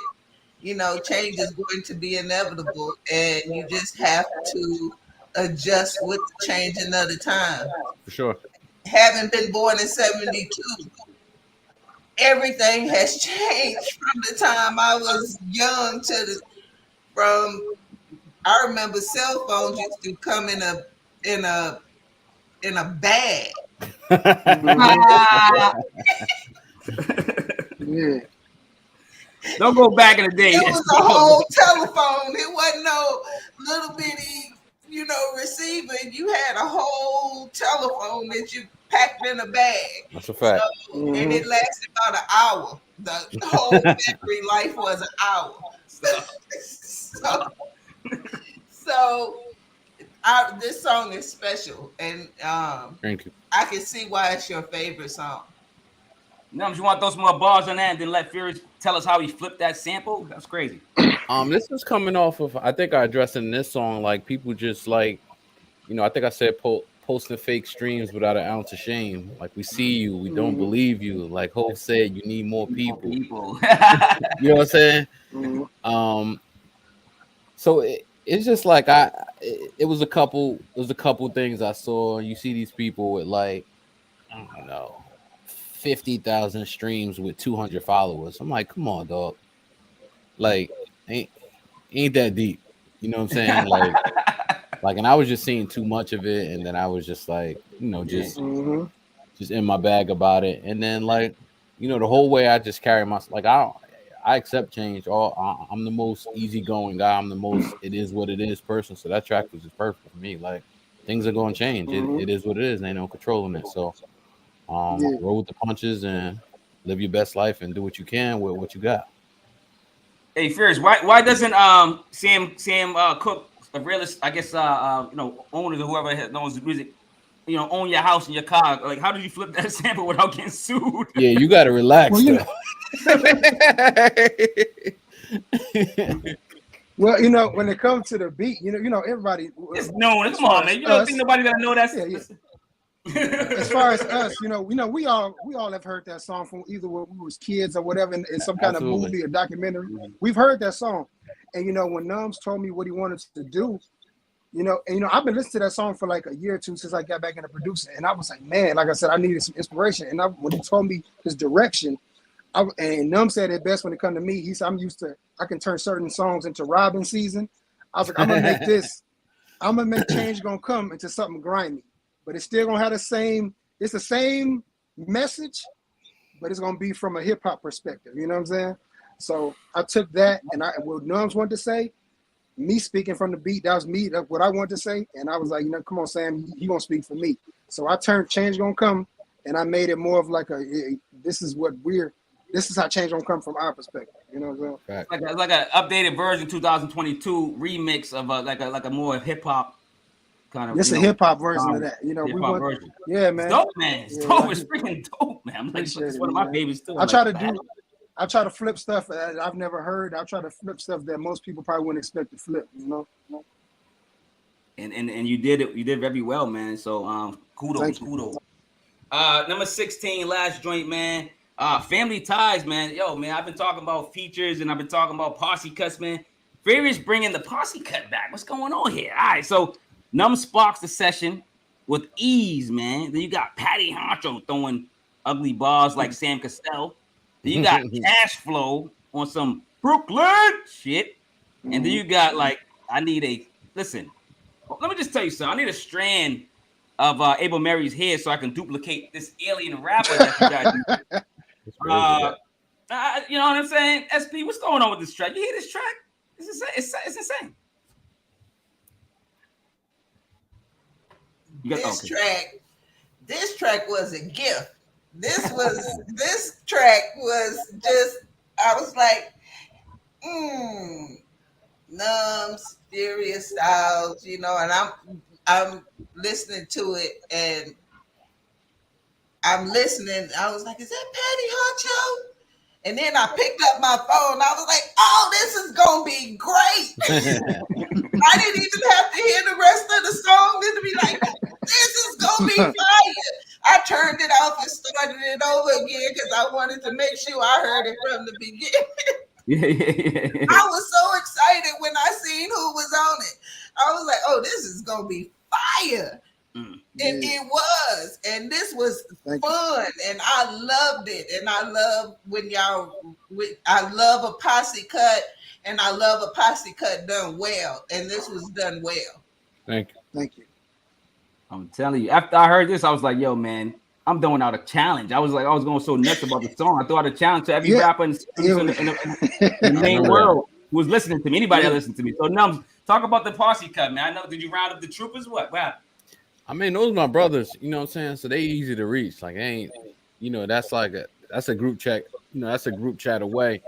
you know, change is going to be inevitable and you just have to adjust with the change another time. For sure. Having been born in 72, everything has changed from the time I was young to I remember cell phones used to come in a bag. Yeah. Don't go back in the day. It was a whole telephone. It wasn't no little bitty, you know, receiver. You had a whole telephone that you packed in a bag. That's a fact. So, and it lasted about an hour. The whole battery life was an hour. So this song is special, and Thank you. I can see why it's your favorite song. Numbz, you want to throw some more bars on that and then let Furious tell us how he flipped that sample? That's crazy. This is coming off of, I think I addressed in this song, like people just like, you know, I think I said posting fake streams without an ounce of shame. Like we see you, we don't believe you. Like Hope said, you need more people. You know what I'm saying? So it's just like it was a couple things I saw. You see these people with like, I don't know, 50,000 streams with 200 followers. I'm like, come on, dog. Like, ain't that deep? You know what I'm saying? Like, and I was just seeing too much of it, and then I was just like, you know, just in my bag about it. And then, like, you know, the whole way I just carry myself. Like, I accept change. I'm the most easygoing guy. I'm the most it is what it is person. So that track was just perfect for me. Like, things are going to change. It is what it is. And ain't no controlling it. So, roll with the punches and live your best life and do what you can with what you got. Hey, Fierce, why doesn't Sam Cook, a realist, I guess, you know, owners or whoever knows the music, you know, own your house and your car? Like, how did you flip that sample without getting sued? Yeah, you got to relax. Well, well, you know, when it comes to the beat, you know, everybody. It's known. Come on, man. You don't think nobody gonna know that? Yeah. As far as us, you know, we all have heard that song from either when we was kids or whatever in some kind of movie or documentary. We've heard that song, and you know, when Numbz told me what he wanted to do, you know, I've been listening to that song for like a year or two since I got back into producing, and I was like, man, like I said, I needed some inspiration, and when he told me his direction, and Numbz said it best when it come to me. He said, I can turn certain songs into Robin season. I was like, I'm gonna make Change Gonna Come into something grimy. But it's still gonna have the same message, but it's gonna be from a hip hop perspective. You know what I'm saying? So I took that and what Numbz wanted to say, me speaking from the beat, that was me, that's what I wanted to say. And I was like, you know, come on, Sam, he gonna speak for me. So I turned Change Gonna Come and I made it more of like this is how change gonna come from our perspective. You know what I'm saying? Like an updated version 2022 remix of like a more hip hop. Kind of, it's a hip hop version of that, you know. Version. Yeah, man. It's dope, man. It's dope. It's freaking dope, man. I'm like, it's one of my favorites too. I try to flip stuff that I've never heard. I try to flip stuff that most people probably wouldn't expect to flip, you know. And you did it. You did very well, man. So kudos. Number 16, last joint, man. Family Ties, man. Yo, man, I've been talking about features and I've been talking about posse cuts, man. Furious bringing the posse cut back. What's going on here? All right, so Numbz sparks the session with ease, man. Then you got Patty Honcho throwing ugly bars like Sam Cassell. Then you got Cash Flow on some Brooklyn shit. And then you got like, let me just tell you something. I need a strand of Abel Meri's hair so I can duplicate this alien rapper that you got. You know what I'm saying? SP, what's going on with this track? You hear this track? It's insane. It's insane. This track was a gift. This track was just, I was like, Numbz, Furious Styles, you know, and I'm listening to it and I'm listening. I was like, is that Patty Honcho? And then I picked up my phone. I was like, oh, this is going to be great. I didn't even have to hear the rest of the song to be like, this is going to be fire. I turned it off and started it over again because I wanted to make sure I heard it from the beginning. Yeah. I was so excited when I seen who was on it. I was like, oh, this is going to be fire. And it was, and this was fun, and I loved it. And I love when I love a posse cut, and I love a posse cut done well, and this was done well. Thank you. I'm telling you, after I heard this, I was like, yo, man, I'm throwing out a challenge. I was going so nuts about the song. I threw out a challenge to every rapper in the main world who was listening to me, anybody that listened to me. So, Numbz, talk about the posse cut, man. I know, did you round up the troopers? What? Wow. I mean, those are my brothers, you know what I'm saying? So they easy to reach. Like, ain't, you know, that's a group chat, you know, that's a group chat away.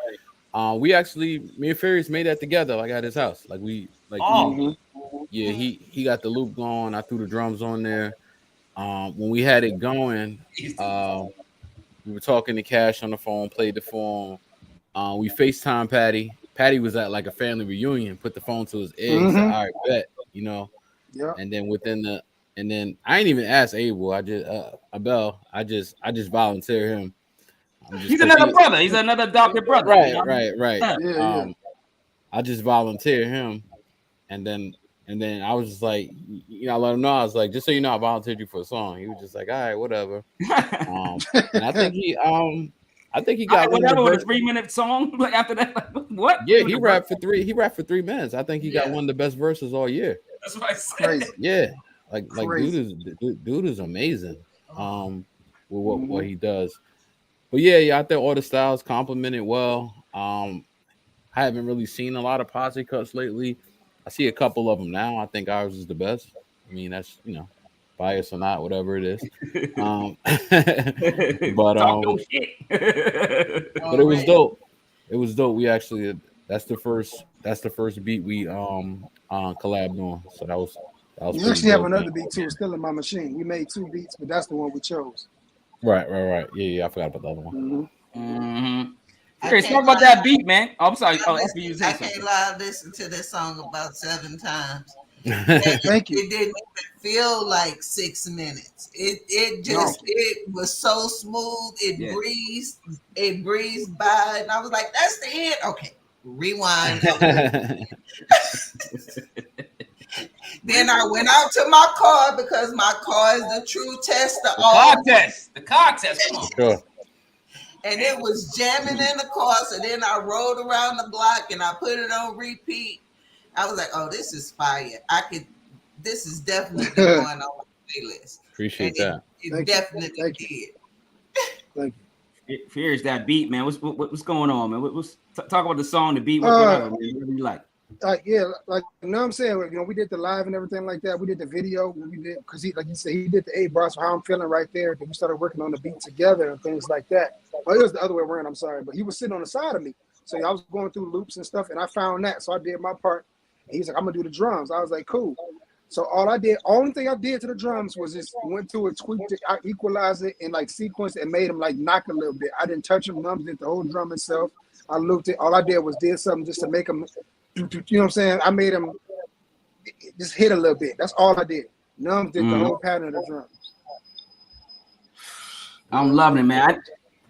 We actually, me and Furious made that together, like at his house. Like yeah, he got the loop going. I threw the drums on there. When we had it going, we were talking to Kash on the phone, played the phone. We FaceTime Patty. Patty was at like a family reunion, put the phone to his ear. He said, all right, bet, you know. Yeah. And then and then I ain't even asked Abel. I just Abel. I just volunteer him. He's another brother. He's another adopted brother. Right. Yeah. I just volunteer him, and then I was just like, you know, I let him know. I was like, just so you know, I volunteered you for a song. He was just like, all right, whatever. And I think he got whatever with a 3-minute song. Like after that, like, what? Yeah, he rapped for 3 minutes. I think he got one of the best verses all year. That's what I said. Crazy. Yeah. Like dude is amazing with what he does. But yeah, I think all the styles complimented well. I haven't really seen a lot of posse cuts lately. I see a couple of them now. I think ours is the best. I mean, that's, you know, bias or not, whatever it is. But it was dope. It was dope. We actually that's the first beat we collabed on. So that was we actually have another beat too. It's still in my machine. We made 2 beats, but that's the one we chose. Right. Yeah. I forgot about the other one. Hey, talk about that beat, man. Oh, I'm sorry. I can't lie. Listen to this song about 7 times. Thank you. It didn't even feel like 6 minutes. It was so smooth. It breezed by, and I was like, "That's the end." Okay, rewind. Then I went out to my car because my car is the true test of all. The car test. Come on. Sure. And it was jamming in the car. So then I rode around the block and I put it on repeat. I was like, "Oh, this is fire! This is definitely going on my playlist." Appreciate that. It definitely did. Thank you. Here's that beat, man. What's going on, man? Talk about the song, the beat, whatever, man. Whatever you like. Yeah, like you know what I'm saying, you know, we did the live and everything like that. We did the video, we did because he, like you said, he did the 8 bars for How I'm Feeling right there. Then we started working on the beat together and things like that. Well, it was the other way around, I'm sorry, but he was sitting on the side of me. So I was going through loops and stuff, and I found that. So I did my part. And he's like, "I'm gonna do the drums." I was like, "Cool." So only thing I did to the drums was just went to it, tweaked it, I equalized it, and like sequence and made him like knock a little bit. I didn't touch him. Numbz did the whole drum itself. I looped it. All I did was did something just to make him. You know what I'm saying? I made him just hit a little bit. That's all I did. Numbz did the whole pattern of the drums. I'm loving it, man.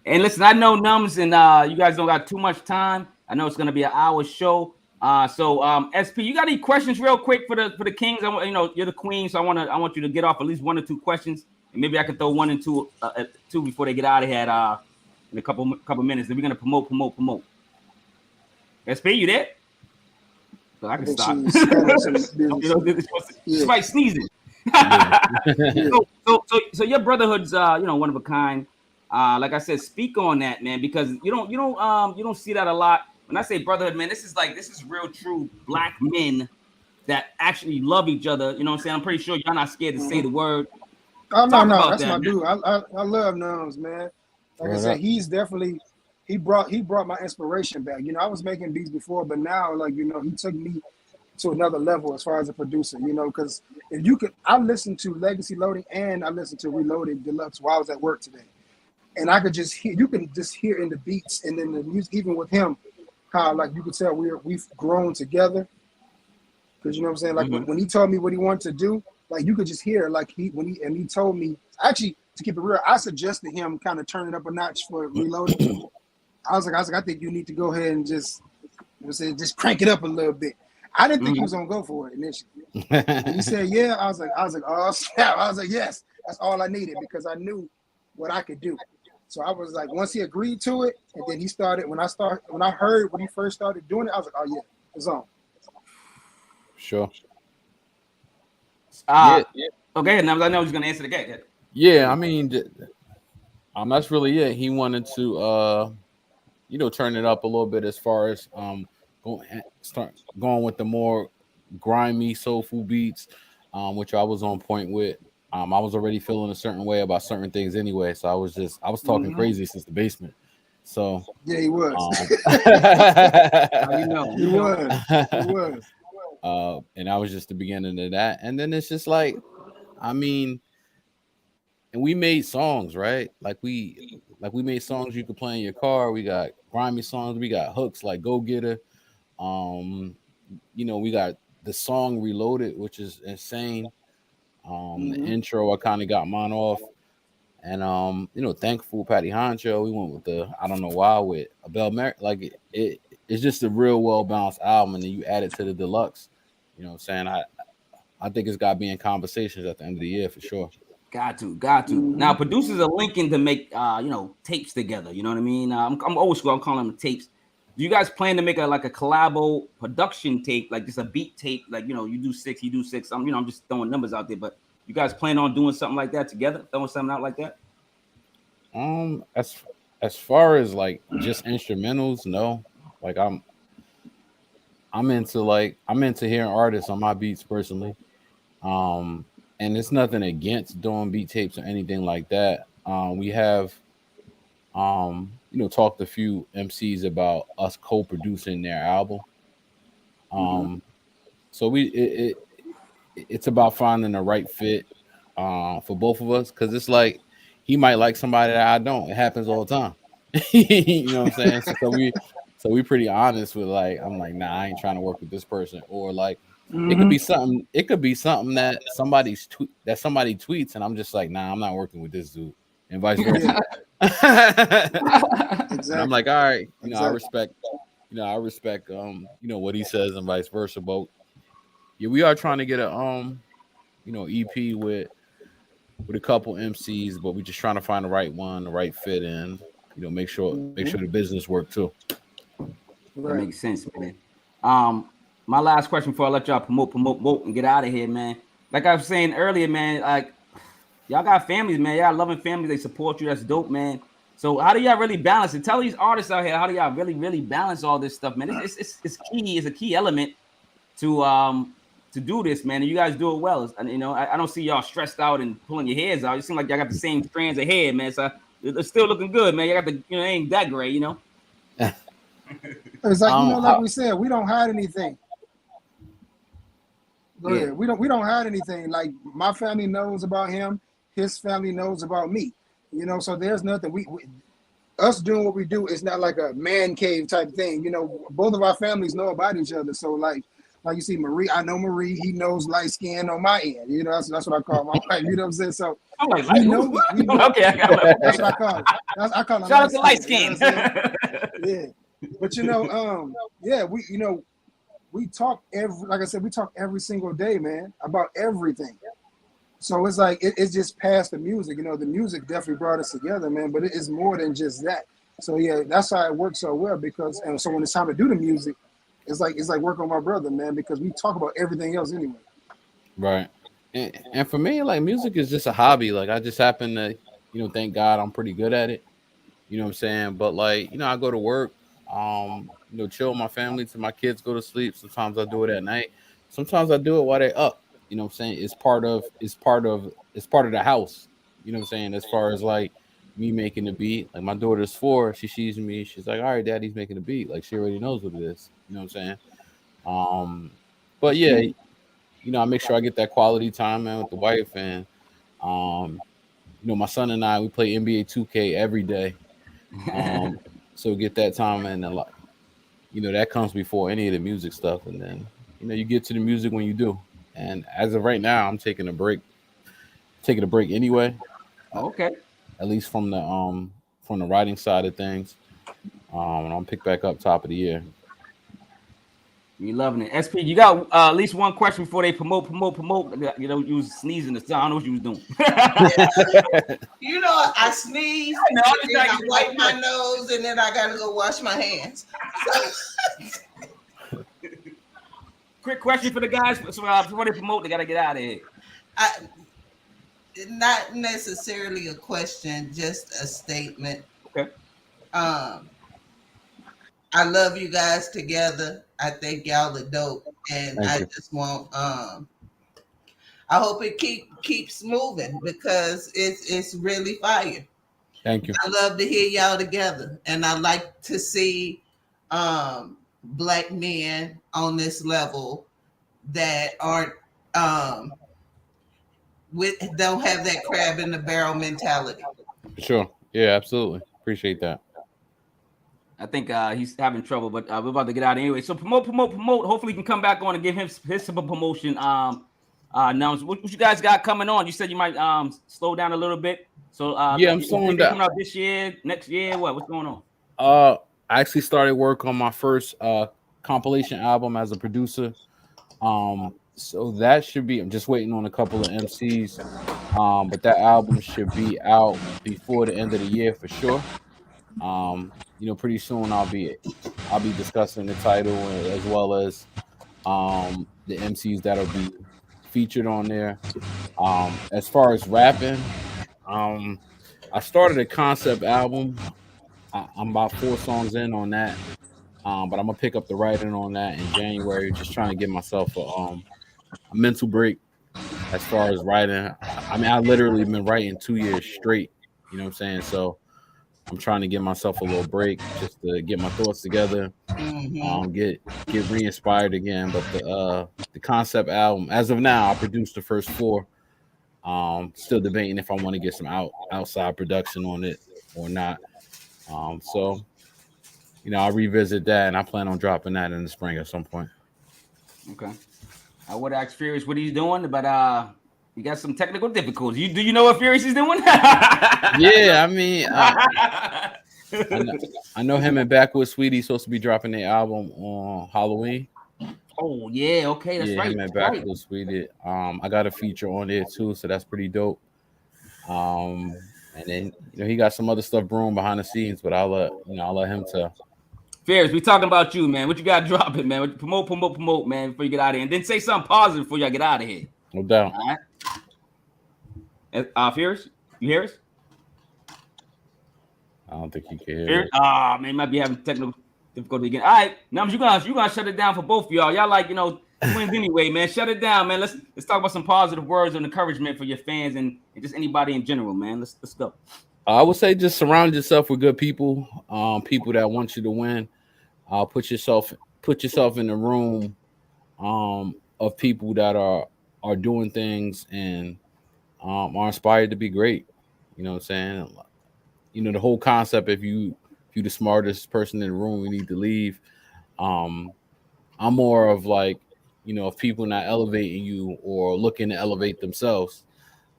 And listen, I know Numbz and you guys don't got too much time. I know it's gonna be an hour show. So SP, you got any questions real quick for the Kings? You know, you're the queen, so I want you to get off at least 1 or 2 questions, and maybe I can throw 1 and 2 before they get out of here in a couple minutes. Then we're gonna promote. SP, you there? So I can stop. It's like sneezing. So your brotherhood's one of a kind. Like I said, speak on that, man, because you don't see that a lot. When I say brotherhood, man, this is real true Black men that actually love each other. You know what I'm saying? I'm pretty sure y'all not scared to say the word. Oh no, that's my dude. I love Numbz, man. Like I said, he's definitely he brought my inspiration back. You know, I was making beats before, but now, like, you know, he took me to another level as far as a producer, you know, because if you could, I listened to Legacy Loading and I listened to Reloaded Deluxe while I was at work today. And I could just hear, you can just hear in the beats and then the music, even with him, how like you could tell we've grown together. Because you know what I'm saying? Like when he told me what he wanted to do, like you could just hear like he told me, actually, to keep it real, I suggested him kind of turn it up a notch for Reloaded. I was like, I think you need to go ahead and just crank it up a little bit. I didn't think he was gonna go for it initially. And he said, yeah. I was like, oh snap. I was like, yes, that's all I needed because I knew what I could do. So I was like, once he agreed to it, and then he started. When I heard when he first started doing it, I was like, oh yeah, it's on. Sure. Okay, now I know he's gonna answer the game. Yeah, I mean, that's really it. He wanted to, turn it up a little bit as far as going with the more grimy, soulful beats, which I was on point with. I was already feeling a certain way about certain things anyway, so I was talking crazy since the basement. So yeah, he was. He was. And I was just the beginning of that, and then it's just like, I mean, and we made songs, right? Like we made songs you could play in your car. We got grimy songs. We got hooks like Go Getter. We got the song Reloaded, which is insane. The intro, I kind of got mine off. And thankful Patty Honcho. We went with I don't know why, with Abel Meri. Like it's just a real well balanced album, and then you add it to the deluxe. You know what I'm saying? I think it's got to be in conversations at the end of the year for sure. Got to. Now producers are linking to make tapes together. You know what I mean? I'm old school. I'm calling them tapes. Do you guys plan to make a collabo production tape, like just a beat tape? Like you do 6, you do 6. I'm just throwing numbers out there, but you guys plan on doing something like that together? Throwing something out like that? As far as like just instrumentals, no. Like I'm into hearing artists on my beats personally. And it's nothing against doing beat tapes or anything like that. We have talked to a few MCs about us co-producing their album. So it's about finding the right fit for both of us, because it's like he might like somebody that I don't. It happens all the time. You know what I'm saying? So we pretty honest with, like, I'm like, nah, I ain't trying to work with this person, or like it could be something. It could be something that somebody tweets, and I'm just like, nah, I'm not working with this dude, and vice versa. Exactly. I'm like, all right, I respect, what he says, and vice versa. But yeah, we are trying to get a EP with a couple MCs, but we're just trying to find the right one, the right fit, and make sure the business work too. That makes sense, man. My last question before I let y'all promote, and get out of here, man. Like I was saying earlier, man, like y'all got families, man. Y'all loving families. They support you. That's dope, man. So how do y'all really balance it? Tell these artists out here, how do y'all really, really balance all this stuff, man? It's key. It's a key element to do this, man. And you guys do it well. And I don't see y'all stressed out and pulling your hairs out. You seem like y'all got the same strands of hair, man. So it's still looking good, man. You got the, ain't that great, It's like, like we said, we don't hide anything. Go ahead. We don't hide anything. Like, my family knows about him. His family knows about me. So there's nothing. Us doing what we do is not like a man cave type thing. Both of our families know about each other. So like you see, Meri, I know Meri. He knows light skin on my end. That's what I call my wife. You know what I'm saying? So I'm like, we know. Okay, I got it. That's what I call it. I call it. Shout out to light skin. Yeah, but we talk we talk every single day, man, about everything. So it's like it's just past the music. The music definitely brought us together, man. But it is more than just that. So yeah, that's how it works so well, because so when it's time to do the music, it's like working with my brother, man, because we talk about everything else anyway. Right. And for me, like, music is just a hobby. Like, I just happen to, thank God I'm pretty good at it. You know what I'm saying? But like, I go to work, chill with my family till my kids go to sleep. Sometimes I do it at night. Sometimes I do it while they're up. You know what I'm saying? It's part of the house. You know what I'm saying? As far as like me making the beat. Like my daughter's 4, she sees me, she's like, all right, daddy's making the beat. Like she already knows what it is. You know what I'm saying? But yeah, I make sure I get that quality time, man, with the wife. And my son and I, we play NBA 2K every day. So get that time, and then, like, that comes before any of the music stuff. And then, you get to the music when you do. And as of right now, I'm taking a break anyway. Okay. At least from the writing side of things. And I'll pick back up top of the year. You loving it. SP, you got at least one question before they promote. You was sneezing. I don't know what you was doing. I sneeze, and I wipe my nose, and then I gotta go wash my hands. Quick question for the guys. So before they promote, they gotta get out of here. Not necessarily a question, just a statement. Okay. I love you guys together. I think y'all are dope, and just want I hope it keeps moving because it's really fire. Thank you. I love to hear y'all together, and I like to see Black men on this level that aren't don't have that crab in the barrel mentality. Sure. Yeah, absolutely. Appreciate that. I think he's having trouble, but we're about to get out anyway. So promote. Hopefully, he can come back on and give him his promotion. Numbz. What you guys got coming on? You said you might slow down a little bit. So yeah, I'm slowing down. Coming out this year, next year. What's going on? I actually started work on my first compilation album as a producer. So that should be. I'm just waiting on a couple of MCs. But that album should be out before the end of the year for sure. Pretty soon I'll be discussing the title as well as the MCs that'll be featured on there. As far as rapping, I started a concept album. I'm about 4 songs in on that, but I'm gonna pick up the writing on that in January. Just trying to give myself a mental break as far as writing. I mean, I literally been writing 2 years straight. You know what I'm saying? So I'm trying to give myself a little break just to get my thoughts together, get re-inspired again. But the concept album, as of now, I produced the first 4. Still debating if I want to get some outside production on it or not. So I'll revisit that, and I plan on dropping that in the spring at some point. Okay. I would ask Furious what he's doing, but you got some technical difficulties. Do you know what Furious is doing? Yeah, I mean, I know him and Backwoods Sweetie supposed to be dropping their album on Halloween. Oh yeah, okay, that's right. Him and Backwoods Sweetie. I got a feature on there too, so that's pretty dope. And then he got some other stuff brewing behind the scenes, but I'll let him tell. Fierce, we talking about you, man. What you got dropping, man? Promote, man, before you get out of here. And then say something positive before y'all get out of here. No doubt. All right. Fierce, you hear us? I don't think you can hear it. Man, might be having technical difficulty again. All right, Numbz, you gonna shut it down for both of y'all. Y'all like, twins anyway, man. Shut it down, man. Let's talk about some positive words of encouragement for your fans and just anybody in general, man. Let's go. I would say just surround yourself with good people, people that want you to win. Put yourself in the room of people that are doing things and are inspired to be great. You know what I'm saying? The whole concept, if you the smartest person in the room, you need to leave. I'm more of like, if people not elevating you or looking to elevate themselves,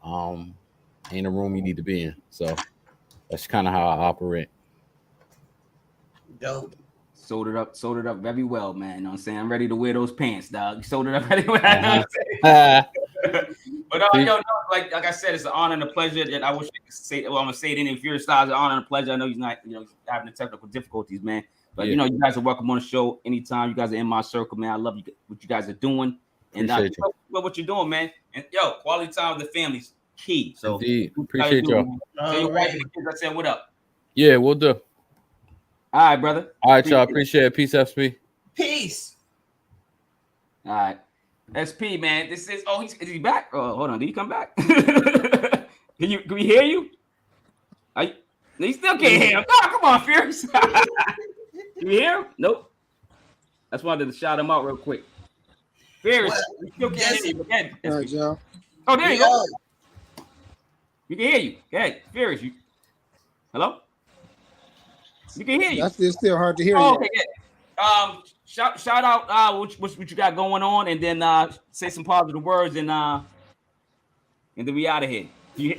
ain't a room you need to be in. So that's kind of how I operate. Dope. Sold it up very well, man. You know what I'm saying? I'm ready to wear those pants, dog. You sold it up very well. But like I said, it's an honor and a pleasure. That I wish I could say. Well, I'm gonna say it in Furious Styles. An honor and a pleasure. I know he's not, having the technical difficulties, man. But you guys are welcome on the show anytime. You guys are in my circle, man. I love you, what you guys are doing, and what you're doing, man. And quality time with the family's key. So appreciate y'all. Tell your wife and the kids I said what up. Yeah, we'll do. All right, brother. All right, y'all. Appreciate it. Peace, SP. Peace. All right. SP, man. This is is he back? Oh, hold on. Did he come back? Can we hear you? You still can't hear him. Oh, come on, Fierce. You hear him? Nope. That's why I wanted to shout him out real quick. Fierce, Well, we still can't hear you. Again. All right, y'all. Oh, there you go. Yo, You can hear you. Okay, Fierce. You. Hello? You can hear you. It's still hard to hear Oh, you. okay, yeah. Shout out what you got going on, and then say some positive words, and then we out of here. You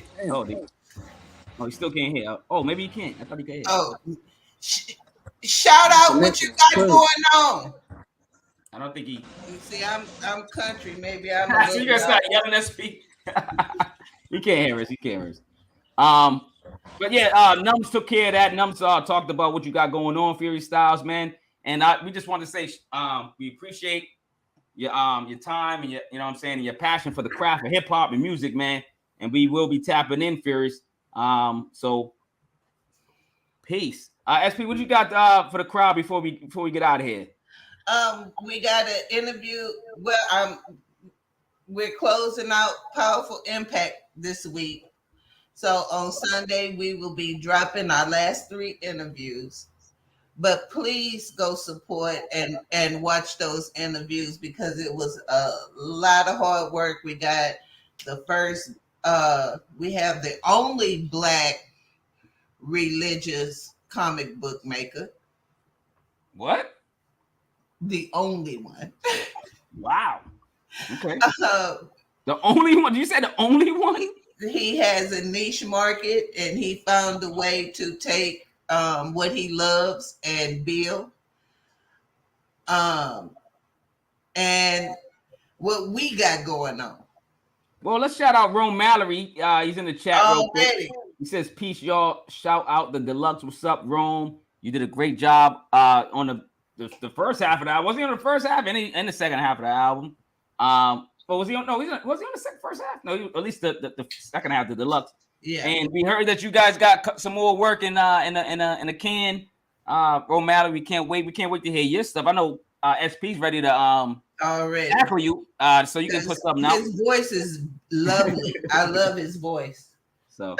you still can't hear. Oh, maybe you can't. I thought you could hear. oh, shout out what you got going on. I don't think he. You see, I'm country. Maybe I'm. So you gotta start yelling at speak. He can't hear us. He can't hear us. But yeah, Numbz took care of that. Numbz talked about what you got going on, Fury Styles, man. And we just want to say we appreciate your time and your, you know what I'm saying, and your passion for the craft of hip hop and music, man. And we will be tapping in, Furious. So peace. SP, what you got for the crowd before we get out of here? We got an interview. Well, we're closing out Powerful Impact this week. So on Sunday, we will be dropping our last 3 interviews. But please go support and watch those interviews because it was a lot of hard work. We got the first, we have the only Black religious comic book maker. What? The only one. Wow. Okay. The only one? You said the only one? He has a niche market and he found a way to take what he loves and build. And what we got going on. Well, let's shout out Rome Mallory. He's in the chat real quick. Already. He says, peace, y'all. Shout out the Deluxe. What's up, Rome? You did a great job on the first half of that. Was he on the first half and the second half of the album? But was he on? No, was he on the first half? No, at least the second half, the Deluxe. Yeah. And we heard that you guys got some more work in a can. Rome Mallory, we can't wait. We can't wait to hear your stuff. I know SP's ready to already tackle you, so you can put something out. His voice is lovely. I love his voice. So,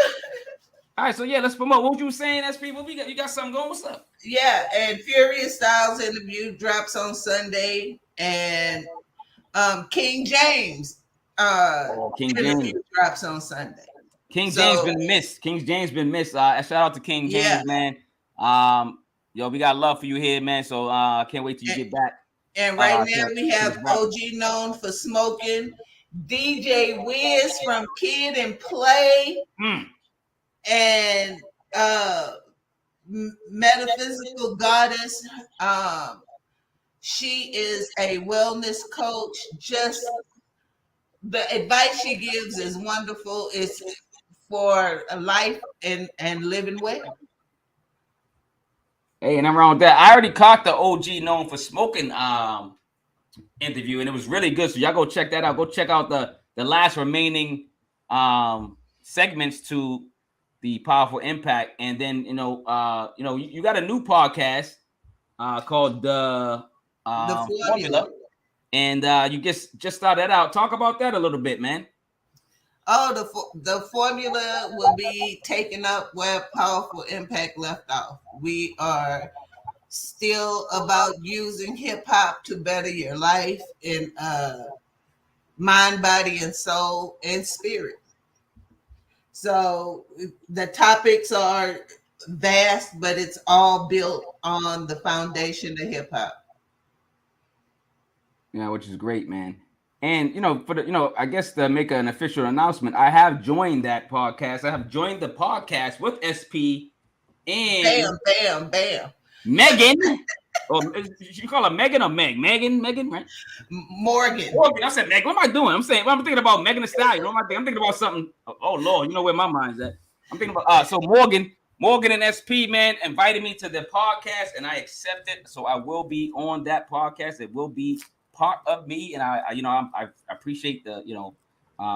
all right. So yeah, let's promote. What you were saying, SP? What we got? You got something going? What's up? Yeah, and Furious Styles interview drops on Sunday, and King James King James drops on Sunday. James been missed. King James been missed. Shout out to King James, man. Yo, we got love for you here, man. So can't wait till you get back. And right now we have OG known for smoking, DJ Wiz from Kid and Play, and Metaphysical Goddess. She is a wellness coach. Just the advice she gives is wonderful. It's for a life and living well. Hey, and I'm wrong with that. I already caught the OG known for smoking interview, and it was really good. So y'all go check that out. Go check out the last remaining segments to the Powerful Impact, and then you got a new podcast called the Formula, and you just started out. Talk about that a little bit, man. Oh, the formula will be taken up where Powerful Impact left off. We are still about using hip hop to better your life in mind, body, and soul and spirit. So the topics are vast, but it's all built on the foundation of hip hop. Yeah, which is great, man. And I guess to make an official announcement, I have joined that podcast. I have joined the podcast with SP and Bam. Megan. You call her Megan or Meg? Megan, right? Morgan. I said Meg. What am I doing? I'm thinking about Megan Thee Stallion. What am I thinking? I'm thinking about something. Oh Lord, you know where my mind's at. I'm thinking about so Morgan and SP, man, invited me to their podcast, and I accepted. So I will be on that podcast. It will be part of me, and I appreciate the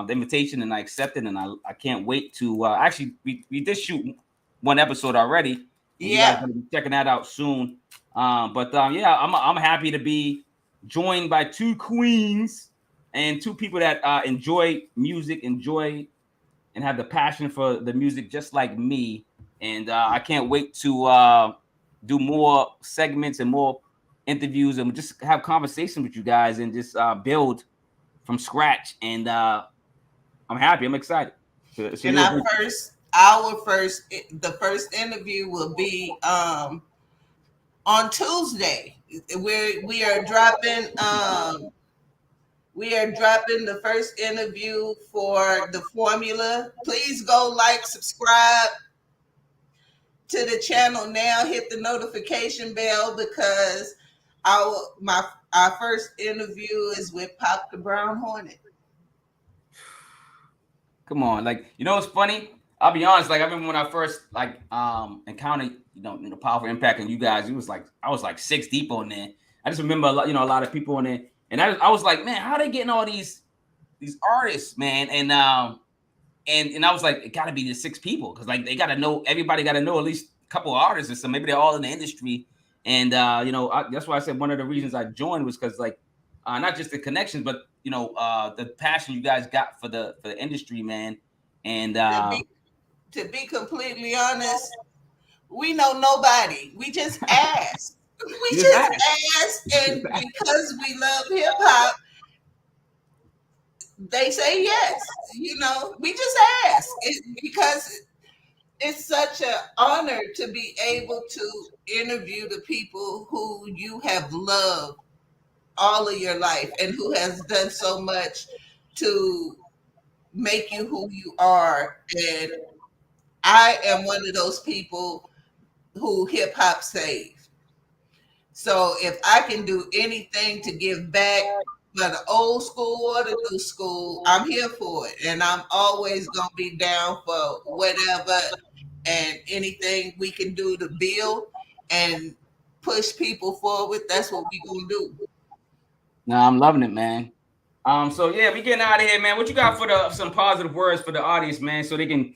invitation, and I accepted, and I can't wait to actually we did shoot one episode already. Yeah, you guys gonna be checking that out soon. I'm happy to be joined by 2 queens and 2 people that enjoy music, and have the passion for the music just like me. and I can't wait to do more segments and more interviews and just have conversations with you guys and just build from scratch. And I'm happy. I'm excited. So And the first interview will be on Tuesday. We are dropping the first interview for the formula. Please go like, subscribe to the channel now. Hit the notification bell because our first interview is with Pop the Brown Hornet. Come on, like, you know what's funny? I'll be honest. Like, I remember when I first encountered Powerful Impact and you guys. It was like I was like 6 deep on there. I just remember a lot of people on there, and I was like, man, how are they getting all these artists, man? And I was like, it got to be the 6 people because like they got to know, everybody got to know at least a couple of artists, and so maybe they're all in the industry. And that's why I said one of the reasons I joined was because like not just the connections, but the passion you guys got for the industry, man. And to be completely honest, we know nobody. We just ask. We just ask, and because we love hip hop, they say yes. We just ask because it's such an honor to be able to interview the people who you have loved all of your life and who has done so much to make you who you are. And I am one of those people who hip hop saved. So if I can do anything to give back for the old school or the new school, I'm here for it. And I'm always going to be down for whatever and anything we can do to build and push people forward. That's what we're going to do. No, I'm loving it, man. So yeah, we getting out of here, man. What you got for some positive words for the audience, man, so they can,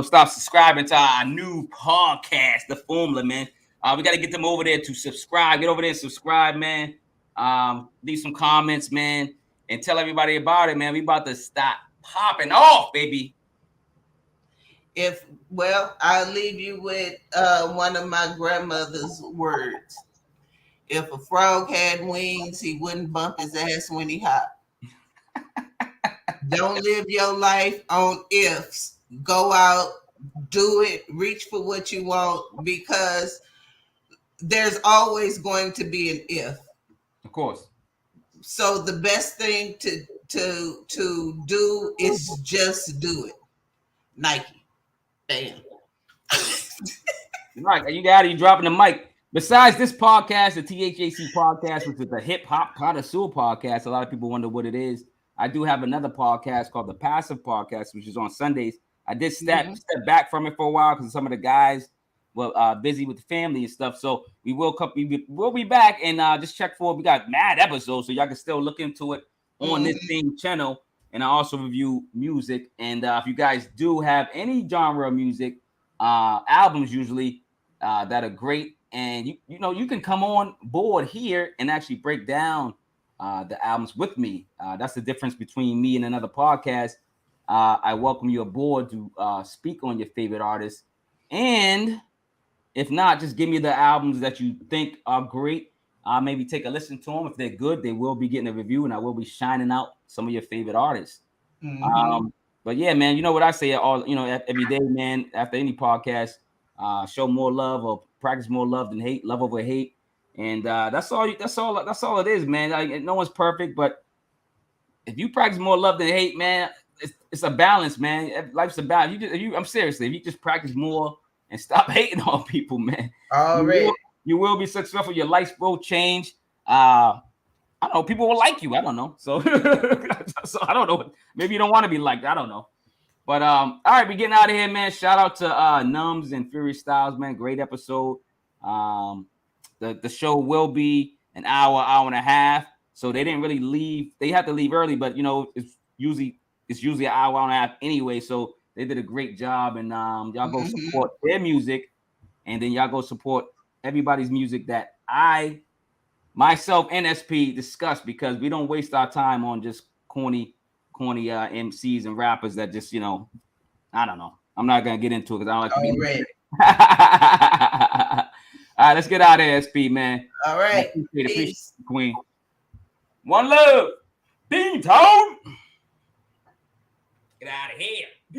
stop subscribing to our new podcast, The Formula, man. We got to get them over there to subscribe. Get over there and subscribe, man. Leave some comments, man, and tell everybody about it, man. We about to stop popping off, baby. I'll leave you with one of my grandmother's words. If a frog had wings, he wouldn't bump his ass when he hopped. Don't live your life on ifs. Go out, do it, reach for what you want, because there's always going to be an if. Of course. So the best thing to do is just do it. Nike. Bam. Right, you dropping the mic. Besides this podcast, the THHC podcast, which is the hip hop connoisseur podcast, a lot of people wonder what it is. I do have another podcast called the Passive Podcast, which is on Sundays. I did step back from it for a while because some of the guys were busy with the family and stuff. So we'll be back, and just check for it. We got mad episodes, so y'all can still look into it on this same channel. And I also review music. And if you guys do have any genre of music, albums usually that are great, and you can come on board here and actually break down the albums with me. That's the difference between me and another podcast. I welcome you aboard to speak on your favorite artists, and if not, just give me the albums that you think are great. Maybe take a listen to them. If they're good, they will be getting a review, and I will be shining out some of your favorite artists. But yeah, man, you know what I say every day, man. After any podcast, show more love or practice more love than hate. Love over hate, and that's all it is, man. Like, no one's perfect, but if you practice more love than hate, man, it's a balance, man. Life's a balance. I'm seriously, if you just practice more and stop hating on people, man, you will be successful. Your life will change. I don't know. People will like you. I don't know. So, so I don't know. Maybe you don't want to be liked. I don't know. But all right, we getting out of here, man. Shout out to Numbz and Fury Styles, man. Great episode. The show will be an hour and a half. So they didn't really leave. They had to leave early, but it's usually an hour and a half anyway. So they did a great job, and y'all go support their music, and then y'all go support everybody's music that myself and SP discuss, because we don't waste our time on just corny MCs and rappers that just I don't know. I'm not gonna get into it because I don't like to be All right, let's get out of here, SP, man. All right. Appreciate it, Queen. One love. Bean Toad. Get out of here.